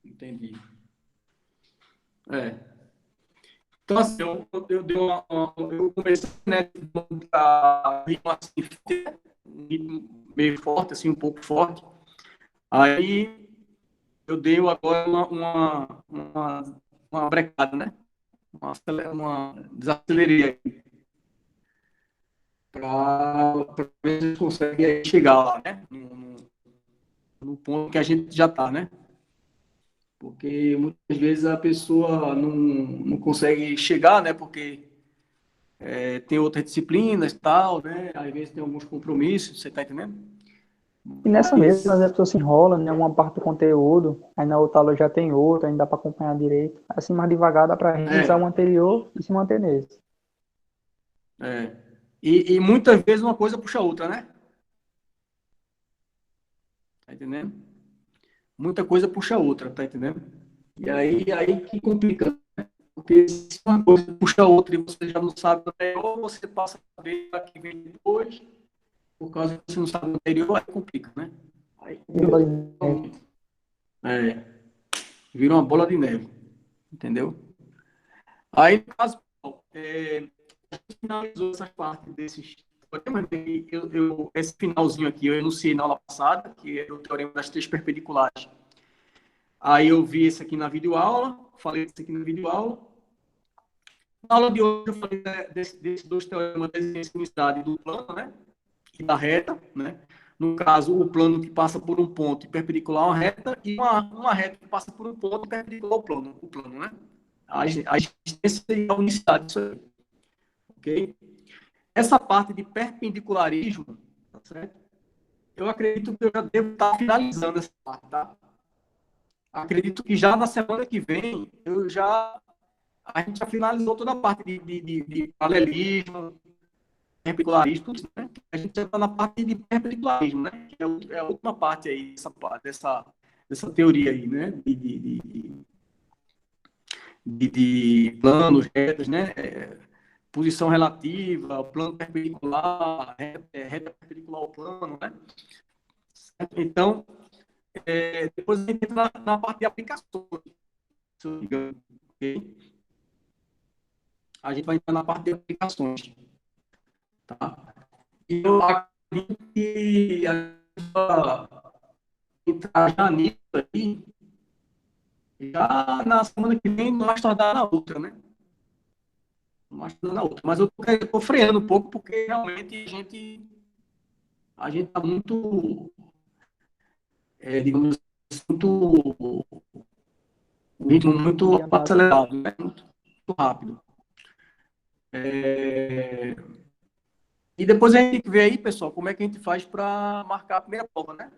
Speaker 1: Entendi. Então, assim, eu dei eu comecei, né, a ritmo assim, um ritmo meio forte, assim, um pouco forte. Aí eu dei agora uma brecada, né? Uma desacelerei aí, para ver se a gente consegue aí chegar lá, né? No ponto que a gente já está, né? Porque muitas vezes a pessoa não consegue chegar, né? Porque tem outras disciplinas e tal, né? Às vezes tem alguns compromissos, você tá entendendo?
Speaker 5: E nessa mesma, às vezes a
Speaker 1: Mas,
Speaker 5: pessoa se enrola, né? Uma parte do conteúdo, aí na outra aula já tem outra, ainda dá para acompanhar direito. Assim, mais devagar dá para revisar o anterior e se manter nesse.
Speaker 1: e muitas vezes uma coisa puxa a outra, né? Tá entendendo? Muita coisa puxa a outra, tá entendendo? E aí que complica. Porque se uma coisa puxa a outra e você já não sabe o anterior, você passa a saber a que vem depois, por causa que você não sabe o anterior, aí complica, né? Aí complica totalmente. Vira uma bola de neve, entendeu? Aí, no caso, a gente finalizou essa parte desses teoremas. Esse finalzinho aqui eu enunciei na aula passada, que é o teorema das três perpendiculares. Aí eu vi esse aqui na videoaula, falei isso aqui na videoaula. Na aula de hoje eu falei desses dois teoremas da extensividade do plano, né? E da reta, né? No caso, o plano que passa por um ponto e perpendicular a uma reta, e uma reta que passa por um ponto e perpendicular ao plano, né? A existência e a unicidade disso aí. Ok? Essa parte de perpendicularismo, tá certo? Eu acredito que eu já devo estar finalizando essa parte, tá? Acredito que já na semana que vem a gente já finalizou toda a parte de paralelismo, perpendicularismo, né? A gente já está na parte de perpendicularismo, né? Que é a última parte aí dessa teoria aí, né? De planos, retas, né? Posição relativa, plano perpendicular, reta perpendicular ao plano, né? Então, depois a gente entra na parte de aplicações, se eu não me engano, ok? A gente vai entrar na parte de aplicações, tá? E eu acredito que a gente vai entrar já nisso aí, já na semana que vem, mais tardar na outra, né? Mais tardar na outra. Mas eu tô freando um pouco, porque realmente a gente tá muito, digamos assim, um ritmo muito
Speaker 5: Adiantado.
Speaker 1: acelerado, né? Muito rápido. E depois a gente tem que ver aí, pessoal, como é que a gente faz para marcar a primeira prova, né?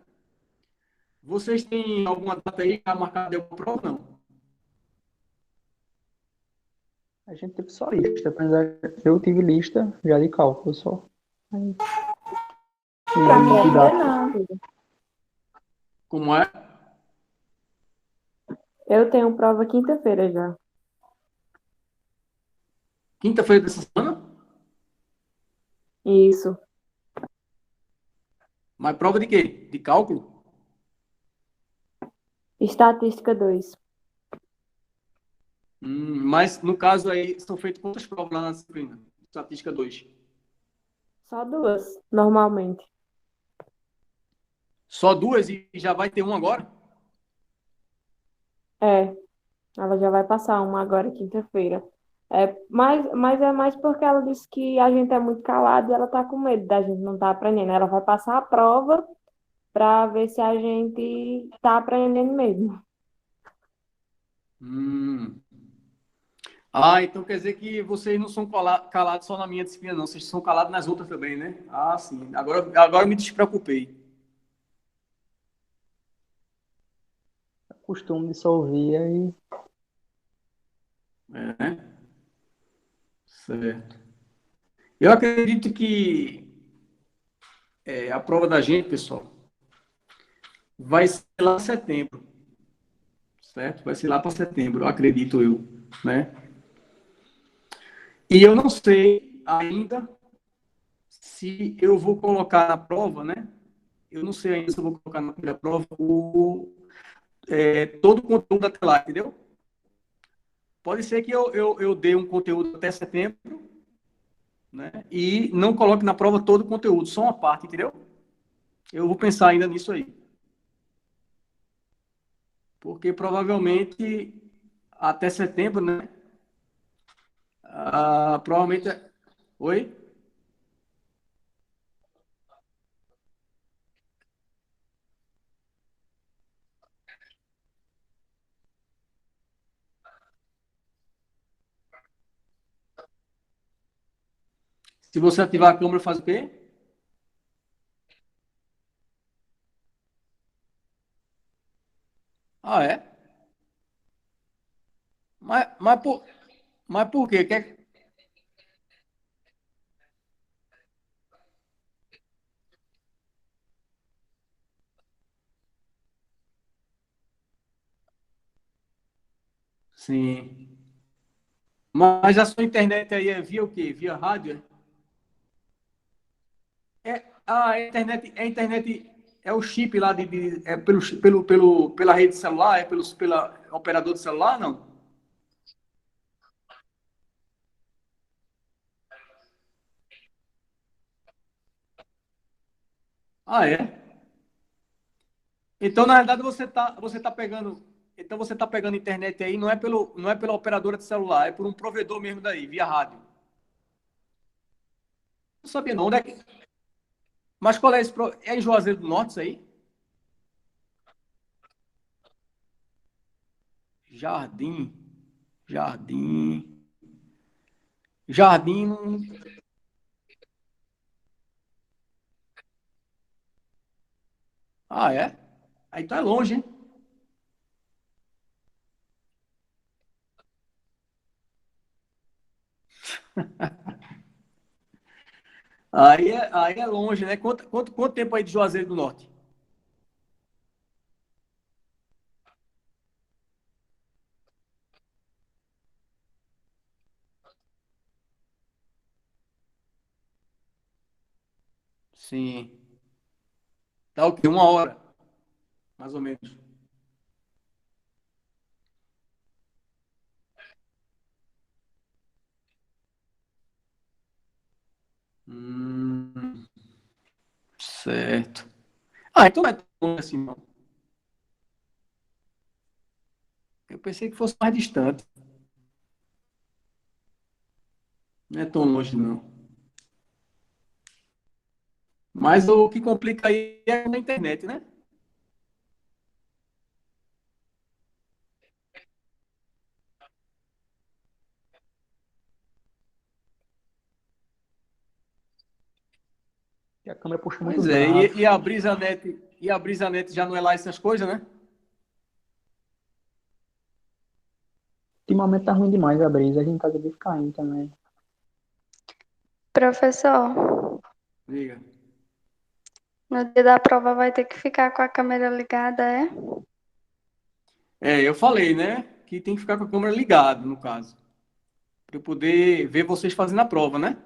Speaker 1: Vocês têm alguma data aí para marcar de alguma prova, não?
Speaker 5: A gente teve só lista, mas eu tive lista já de cálculo só. Aí,
Speaker 2: Pra mim
Speaker 5: e
Speaker 2: ainda
Speaker 5: didática.
Speaker 2: não.
Speaker 1: Como é?
Speaker 8: Eu tenho prova quinta-feira já.
Speaker 1: Quinta-feira dessa semana?
Speaker 8: Isso.
Speaker 1: Mas prova de quê? De cálculo?
Speaker 8: Estatística 2.
Speaker 1: Mas, no caso aí, são feitas quantas provas lá na disciplina? Estatística 2.
Speaker 8: Só 2, normalmente.
Speaker 1: Só 2 e já vai ter um agora?
Speaker 8: É, ela já vai passar uma agora, quinta-feira. Mas é mais porque ela disse que a gente é muito calado e ela tá com medo da gente não tá aprendendo. Ela vai passar a prova para ver se a gente tá aprendendo mesmo.
Speaker 1: Hum. Então quer dizer que vocês não são calados só na minha disciplina, não. Vocês são calados nas outras também, né? Sim. Agora eu me despreocupei.
Speaker 5: Costume de só ouvir aí.
Speaker 1: É, certo. Eu acredito que a prova da gente, pessoal, vai ser lá em setembro, certo? Vai ser lá para setembro, acredito eu, né? E eu não sei ainda se eu vou colocar na prova, né? Eu não sei ainda se eu vou colocar na primeira prova todo o conteúdo até lá, entendeu? Pode ser que eu dê um conteúdo até setembro, né? E não coloque na prova todo o conteúdo, só uma parte, entendeu? Eu vou pensar ainda nisso aí. Porque provavelmente até setembro, né? Provavelmente. Oi? Se você ativar a câmera, faz o quê? É? Mas por quê? Sim. Mas a sua internet aí é via o quê? Via rádio? A internet é o chip lá é pela rede celular, pela operador de celular, não? É? Então, na verdade, você tá pegando. Então você tá pegando internet aí, não é pela operadora de celular, é por um provedor mesmo daí, via rádio. Não sabia não, onde é que... Mas qual é esse? É em Juazeiro do Norte isso aí? Jardim. Jardim. Jardim. É? Aí tá longe, hein? Aí é longe, né? Quanto tempo aí de Juazeiro do Norte? Sim. Tá o quê? Uma hora, mais ou menos. Hum, certo. Então não é tão longe assim, não. Eu pensei que fosse mais distante. Não é tão longe, não. Mas o que complica aí é na internet, né?
Speaker 5: E a câmera puxa
Speaker 1: Pois
Speaker 5: muitos
Speaker 1: é,
Speaker 5: dados.
Speaker 1: e a BrisaNet já não é lá essas coisas, né?
Speaker 5: ultimamente tá ruim demais a brisa, a gente tá vive caindo também.
Speaker 9: Professor,
Speaker 1: Diga.
Speaker 9: no dia da prova vai ter que ficar com a câmera ligada, é?
Speaker 1: Eu falei, né? Que tem que ficar com a câmera ligada, no caso. Para eu poder ver vocês fazendo a prova, né?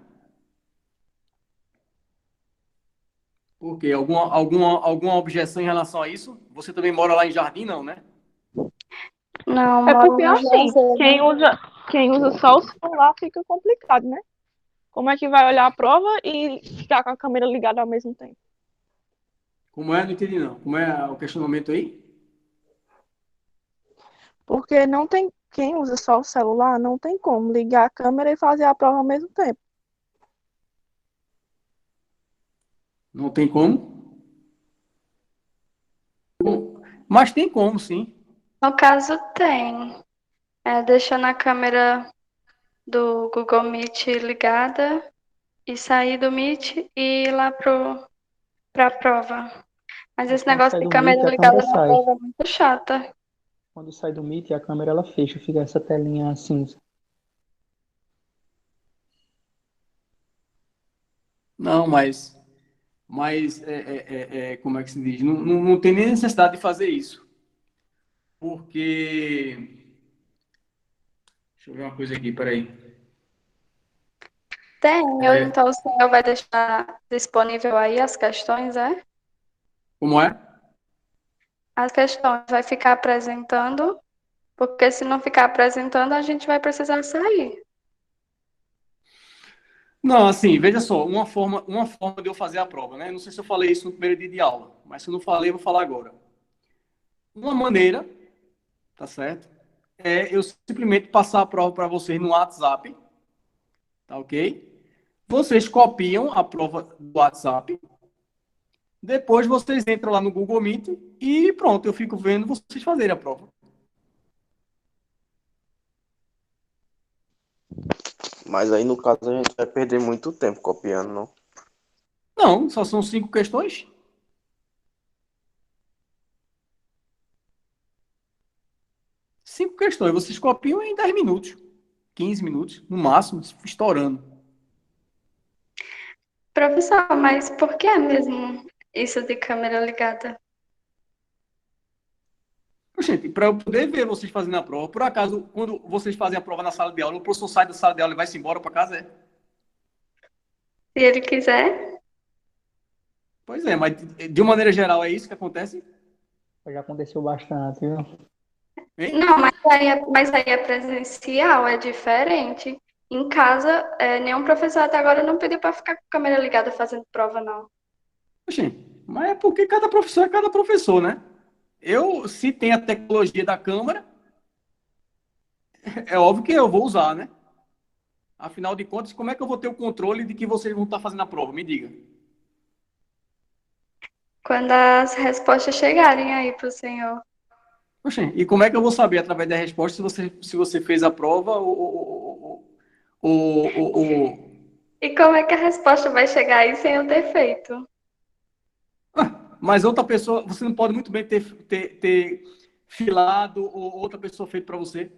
Speaker 1: Por quê? Alguma objeção em relação a isso? Você também mora lá em Jardim, não, né?
Speaker 9: Não,
Speaker 8: É
Speaker 9: moro
Speaker 8: porque
Speaker 9: no
Speaker 8: assim,
Speaker 9: Juazeiro.
Speaker 8: quem usa só o celular fica complicado, né? Como é que vai olhar a prova e ficar com a câmera ligada ao mesmo tempo?
Speaker 1: Como é? Não entendi, não. Como é o questionamento aí?
Speaker 8: Porque não tem, quem usa só o celular não tem como ligar a câmera e fazer a prova ao mesmo tempo.
Speaker 1: Não tem como? Mas tem como, sim.
Speaker 9: No caso, tem. Deixando a câmera do Google Meet ligada e sair do Meet e ir lá pra prova. Mas
Speaker 5: Mas
Speaker 9: esse
Speaker 5: quando
Speaker 9: negócio
Speaker 5: sai
Speaker 9: de
Speaker 5: do Meet,
Speaker 9: câmera
Speaker 5: a câmera
Speaker 9: ligada na
Speaker 5: sai.
Speaker 9: prova é muito chata.
Speaker 5: Quando sai do Meet, a câmera ela fecha, fica essa telinha cinza.
Speaker 1: Não, como é que se diz? Não tem nem necessidade de fazer isso. Porque. Deixa eu ver uma coisa aqui, peraí.
Speaker 9: Tem,
Speaker 1: É,
Speaker 9: então o senhor vai deixar disponível aí as questões, é?
Speaker 1: como é?
Speaker 9: As questões vai ficar apresentando, porque se não ficar apresentando, a gente vai precisar sair.
Speaker 1: Não, assim, veja só, uma forma de eu fazer a prova, né? Não sei se eu falei isso no primeiro dia de aula, mas se eu não falei, eu vou falar agora. Uma maneira, tá certo? É eu simplesmente passar a prova para vocês no WhatsApp, tá ok? Vocês copiam a prova do WhatsApp, depois vocês entram lá no Google Meet e pronto, eu fico vendo vocês fazerem a prova.
Speaker 3: Mas aí, no caso, a gente vai perder muito tempo copiando, não?
Speaker 1: Não, só são 5 questões. Cinco questões, vocês copiam em 10 minutos, 15 minutos, no máximo, estourando.
Speaker 9: Professor, mas por que mesmo isso de câmera ligada?
Speaker 1: Gente, para eu poder ver vocês fazendo a prova, por acaso, quando vocês fazem a prova na sala de aula, o professor sai da sala de aula e vai-se embora para casa, é?
Speaker 9: Se ele quiser.
Speaker 1: Pois é, mas de uma maneira geral é isso que acontece?
Speaker 5: Já aconteceu bastante, viu?
Speaker 1: Hein?
Speaker 9: Não, mas aí é presencial, é diferente. Em casa, nenhum professor até agora não pediu para ficar com a câmera ligada fazendo prova, não.
Speaker 1: Gente, mas é porque cada professor é cada professor, né? Se tem a tecnologia da câmera, é óbvio que eu vou usar, né? Afinal de contas, como é que eu vou ter o controle de que vocês vão estar fazendo a prova? Me diga.
Speaker 9: Quando as respostas chegarem aí para o senhor.
Speaker 1: Poxa, e como é que eu vou saber através da resposta se você fez a prova ou.
Speaker 9: E como é que a resposta vai chegar aí sem eu ter feito?
Speaker 1: Mas outra pessoa, você não pode muito bem ter filado ou outra pessoa feito para você.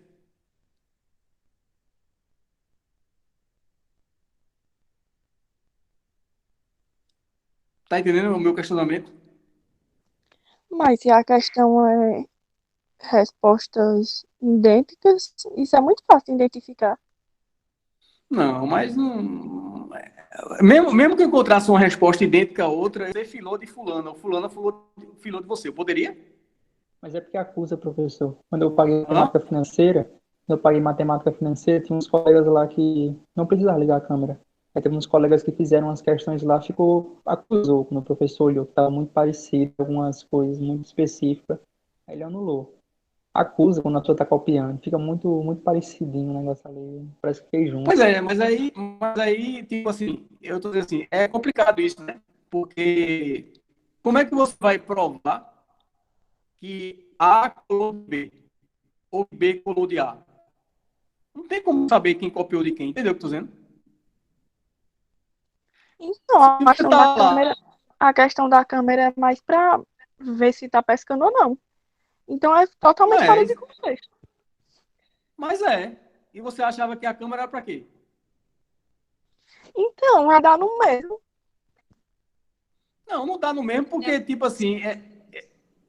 Speaker 1: Tá entendendo o meu questionamento?
Speaker 8: Mas se a questão é respostas idênticas, isso é muito fácil de identificar.
Speaker 1: Não, mas não. Mesmo que eu encontrasse uma resposta idêntica a outra, você filou de fulano, ou fulano filou de você. Eu poderia?
Speaker 5: Mas é porque acusa, professor. Quando eu paguei
Speaker 1: Hã?
Speaker 5: matemática financeira, tinha uns colegas lá que não precisavam ligar a câmera. Aí teve uns colegas que fizeram umas questões lá, acusou, quando o professor olhou que estava muito parecido, algumas coisas muito específicas. Aí ele anulou. Acusa quando a pessoa está copiando. Fica muito, muito parecidinho o negócio ali. Parece que fez junto.
Speaker 1: Pois é, mas aí, tipo assim, eu tô dizendo assim, é complicado isso, né? Porque como é que você vai provar que A colou de B ou B colou de A? Não tem como saber quem copiou de quem, entendeu o que eu tô dizendo?
Speaker 8: Então,
Speaker 1: Se você tá lá,
Speaker 8: a questão da câmera é mais para ver se está pescando ou não. Então é totalmente
Speaker 1: é,
Speaker 8: fora de contexto.
Speaker 1: Mas é. E você achava que a câmera era para quê?
Speaker 10: Então, vai dar no mesmo.
Speaker 1: Não, não dá no mesmo, porque, tipo assim,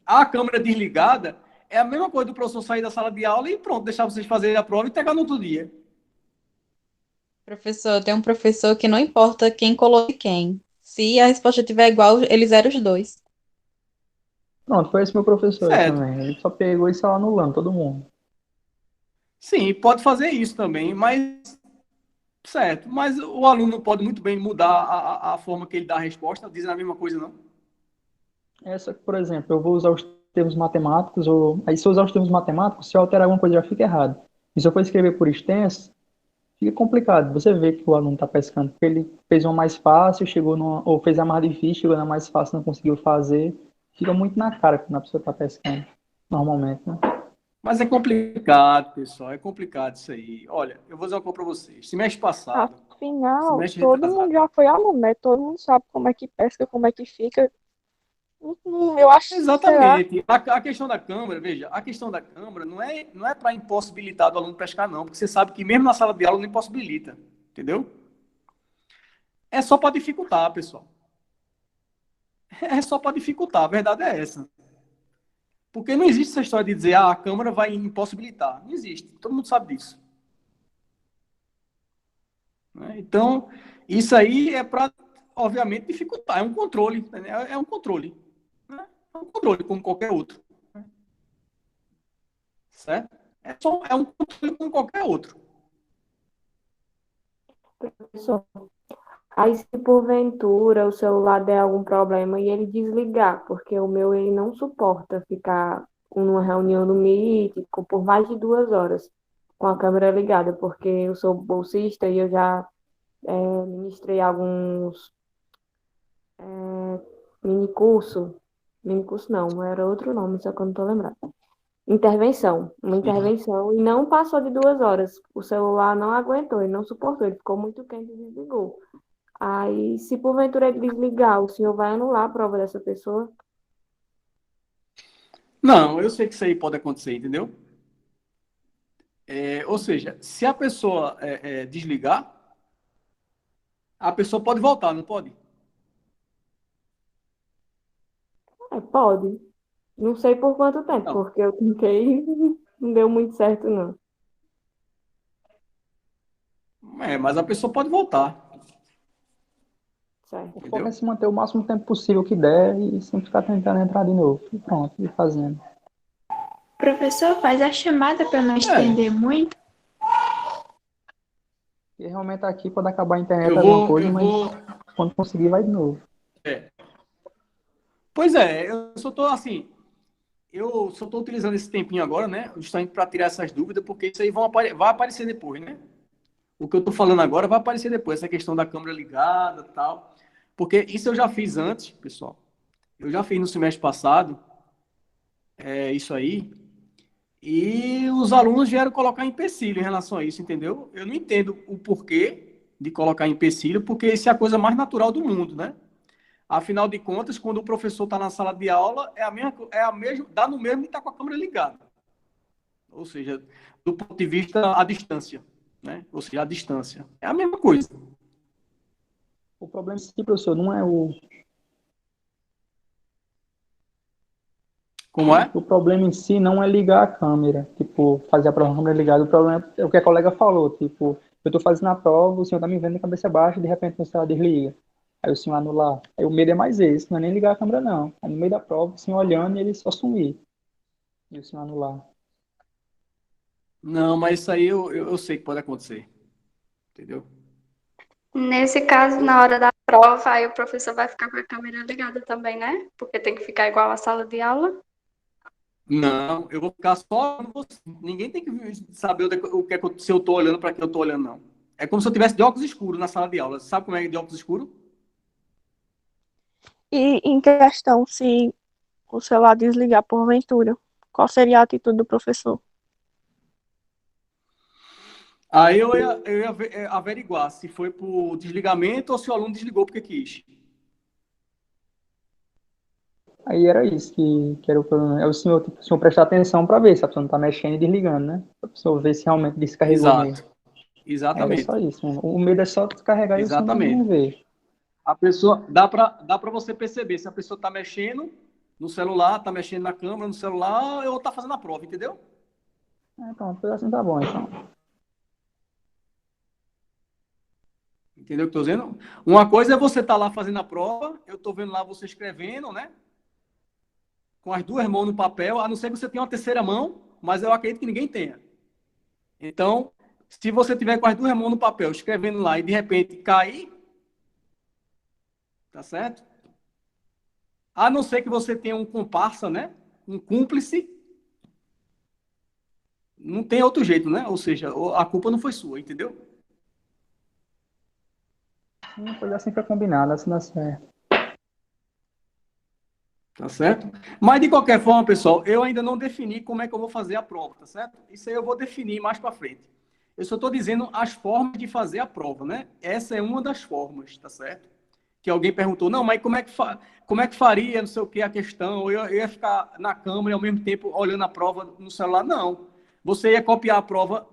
Speaker 1: a câmera desligada é a mesma coisa do professor sair da sala de aula e pronto, deixar vocês fazerem a prova e pegar no outro dia.
Speaker 11: Professor, tem um professor que não importa quem coloque quem. Se a resposta estiver igual, eles eram os dois.
Speaker 5: Pronto, foi esse meu professor aí
Speaker 1: Certo.
Speaker 5: também. Ele só pegou e saiu anulando todo mundo.
Speaker 1: Sim, pode fazer isso também, mas certo. Mas o aluno pode muito bem mudar a forma que ele dá a resposta, dizendo a mesma coisa, não?
Speaker 5: Essa, por exemplo, eu vou usar os termos matemáticos, aí se eu usar os termos matemáticos, se eu alterar alguma coisa já fica errado. E se eu for escrever por extenso, fica complicado. Você vê que o aluno está pescando, porque ele fez uma mais fácil, ou fez a mais difícil, chegou na mais fácil, não conseguiu fazer. Fica muito na cara quando a pessoa está pescando, normalmente, né?
Speaker 1: Mas é complicado, pessoal, é complicado isso aí. Olha, eu vou dizer uma coisa para vocês. Semestre passado,
Speaker 10: Afinal,
Speaker 1: semestre
Speaker 10: todo
Speaker 1: retrasado.
Speaker 10: mundo já foi aluno, né? Todo mundo sabe como é que pesca, como é que fica. Eu acho, será?
Speaker 1: Exatamente. A questão da câmara, veja, a questão da câmara não é para impossibilitar do aluno pescar, não, porque você sabe que mesmo na sala de aula não impossibilita, entendeu? É só para dificultar, pessoal. É só para dificultar, a verdade é essa. Porque não existe essa história de dizer, a câmara vai impossibilitar. Não existe, todo mundo sabe disso. Né? Então, isso aí é para, obviamente, dificultar. É um controle, né? É um controle. Né? É um controle, como qualquer outro. Certo? É um controle como qualquer outro.
Speaker 8: Professor, aí se porventura o celular der algum problema e ele desligar, porque o meu ele não suporta ficar numa reunião no Meet por mais de 2 horas com a câmera ligada, porque eu sou bolsista e eu já ministrei alguns mini curso não, era outro nome, só que eu não tô lembrando. Uma intervenção, e não passou de 2 horas. O celular não aguentou, ele não suportou, ele ficou muito quente e desligou. Aí, se porventura ele desligar, o senhor vai anular a prova dessa pessoa?
Speaker 1: Não, eu sei que isso aí pode acontecer, entendeu? Ou seja, se a pessoa desligar, a pessoa pode voltar, não pode?
Speaker 8: Pode. Não sei por quanto tempo,
Speaker 1: Não.
Speaker 8: porque eu tentei e não deu muito certo, não.
Speaker 1: Mas a pessoa pode voltar.
Speaker 8: Certo.
Speaker 5: O foco é se manter o máximo tempo possível que der e sempre ficar tentando entrar de novo. E pronto, e fazendo.
Speaker 2: Professor, faz a chamada para não estender muito.
Speaker 5: E realmente aqui, quando acabar a internet,
Speaker 1: Eu
Speaker 5: alguma
Speaker 1: vou,
Speaker 5: coisa,
Speaker 1: eu
Speaker 5: mas
Speaker 1: vou.
Speaker 5: quando conseguir, vai de novo.
Speaker 1: Pois é, eu só tô assim. Eu só estou utilizando esse tempinho agora, né? Justamente para tirar essas dúvidas, porque isso aí vai aparecer depois, né? O que eu estou falando agora vai aparecer depois, essa questão da câmera ligada e tal. Porque isso eu já fiz antes, pessoal. Eu já fiz no semestre passado, isso aí. E os alunos vieram colocar empecilho em relação a isso, entendeu? Eu não entendo o porquê de colocar empecilho, porque isso é a coisa mais natural do mundo, né? Afinal de contas, quando o professor está na sala de aula, dá no mesmo que está com a câmera ligada. Ou seja, do ponto de vista à distância, né? Ou seja, a distância. É a mesma coisa.
Speaker 5: O problema é que, professor, não é
Speaker 1: Como é?
Speaker 5: O problema em si não é ligar a câmera, tipo, fazer a prova com a câmera ligada. O problema é o que a colega falou, tipo, eu estou fazendo a prova, o senhor está me vendo de cabeça baixa, de repente o celular desliga. Aí o senhor anular. Aí o medo é mais esse, não é nem ligar a câmera, não. Aí no meio da prova, o senhor olhando e ele só sumir. E o senhor anular.
Speaker 1: Não, mas isso aí eu sei que pode acontecer. Entendeu?
Speaker 9: Nesse caso, na hora da prova, aí o professor vai ficar com a câmera ligada também, né? Porque tem que ficar igual à sala de aula.
Speaker 1: Não, eu vou ficar só olhando você. Ninguém tem que saber se eu estou olhando para quem eu estou olhando, não. É como se eu tivesse de óculos escuros na sala de aula. Sabe como é de óculos escuros?
Speaker 10: E em questão, se o celular desligar porventura, qual seria a atitude do professor?
Speaker 1: Aí eu ia averiguar se foi por desligamento ou se o aluno desligou porque quis.
Speaker 5: Aí era isso que era o problema. É o senhor, tipo, o senhor prestar atenção para ver se a pessoa não tá mexendo e desligando, né? Para o senhor ver se realmente descarregou mesmo.
Speaker 1: Exato.
Speaker 5: Era
Speaker 1: Exatamente.
Speaker 5: só isso. O medo é só descarregar e o senhor não
Speaker 1: Exatamente.
Speaker 5: vê.
Speaker 1: A pessoa, dá para você perceber se a pessoa está mexendo no celular, está mexendo na câmera, no celular, ou está fazendo a prova, entendeu?
Speaker 5: Então, assim tá bom, então.
Speaker 1: Entendeu o que eu estou dizendo? Uma coisa é você estar lá fazendo a prova, eu estou vendo lá você escrevendo, né? Com as duas mãos no papel, a não ser que você tenha uma terceira mão, mas eu acredito que ninguém tenha. Então, se você tiver com as duas mãos no papel, escrevendo lá e de repente cair, tá certo? A não ser que você tenha um comparsa, né? Um cúmplice, não tem outro jeito, né? Ou seja, a culpa não foi sua, entendeu?
Speaker 5: Uma coisa assim foi combinada, assim dá certo.
Speaker 1: Tá certo? Mas, de qualquer forma, pessoal, eu ainda não defini como é que eu vou fazer a prova, tá certo? Isso aí eu vou definir mais para frente. Eu só estou dizendo as formas de fazer a prova, né? Essa é uma das formas, tá certo? Que alguém perguntou, não, mas como é que faria, não sei o que, a questão? Eu ia ficar na câmera e ao mesmo tempo olhando a prova no celular? Não. Você ia copiar a prova,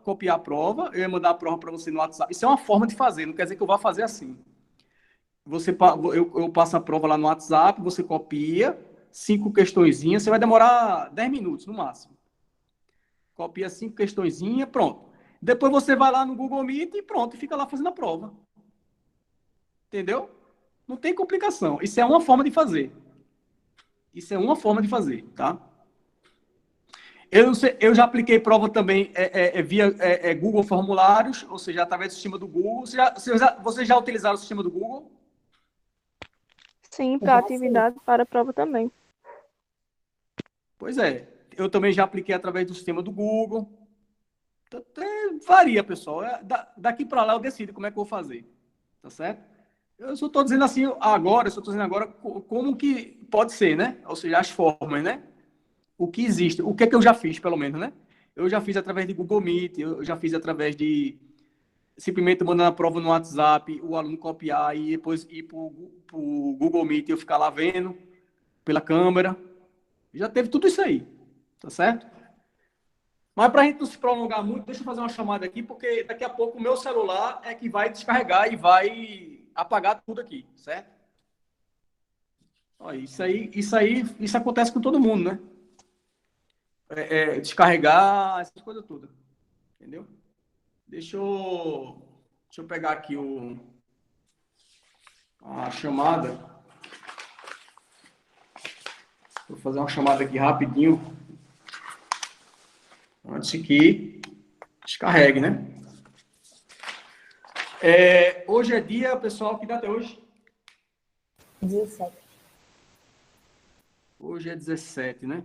Speaker 1: eu ia mandar a prova para você no WhatsApp. Isso é uma forma de fazer, não quer dizer que eu vá fazer assim. Eu passo a prova lá no WhatsApp, você copia 5 questõezinhas, você vai demorar 10 minutos no máximo. Copia 5 questõezinhas, pronto. Depois você vai lá no Google Meet e pronto, fica lá fazendo a prova. Entendeu? Não tem complicação. Isso é uma forma de fazer. Isso é uma forma de fazer, tá? Eu não sei, eu já apliquei prova também via Google Formulários, ou seja, através do sistema do Google. Vocês já utilizaram o sistema do Google?
Speaker 10: Sim, para atividade, para a prova também.
Speaker 1: Pois é. Eu também já apliquei através do sistema do Google. Varia, pessoal. Daqui para lá eu decido como é que eu vou fazer. Tá certo? Eu só estou dizendo assim agora, como que pode ser, né? Ou seja, as formas, né? O que existe, o que é que eu já fiz, pelo menos, né? Eu já fiz através de Google Meet, eu já fiz através de simplesmente mandando a prova no WhatsApp, o aluno copiar e depois ir para o Google Meet e eu ficar lá vendo pela câmera. Já teve tudo isso aí, tá certo? Mas para a gente não se prolongar muito, deixa eu fazer uma chamada aqui, porque daqui a pouco o meu celular é que vai descarregar e vai apagar tudo aqui, certo? Ó, isso acontece com todo mundo, né? Descarregar, essas coisas todas. Entendeu? Deixa eu pegar aqui a chamada. Vou fazer uma chamada aqui rapidinho. Antes que descarregue, né? Hoje é dia, pessoal, que data é hoje?
Speaker 12: 17.
Speaker 1: Hoje é 17, né?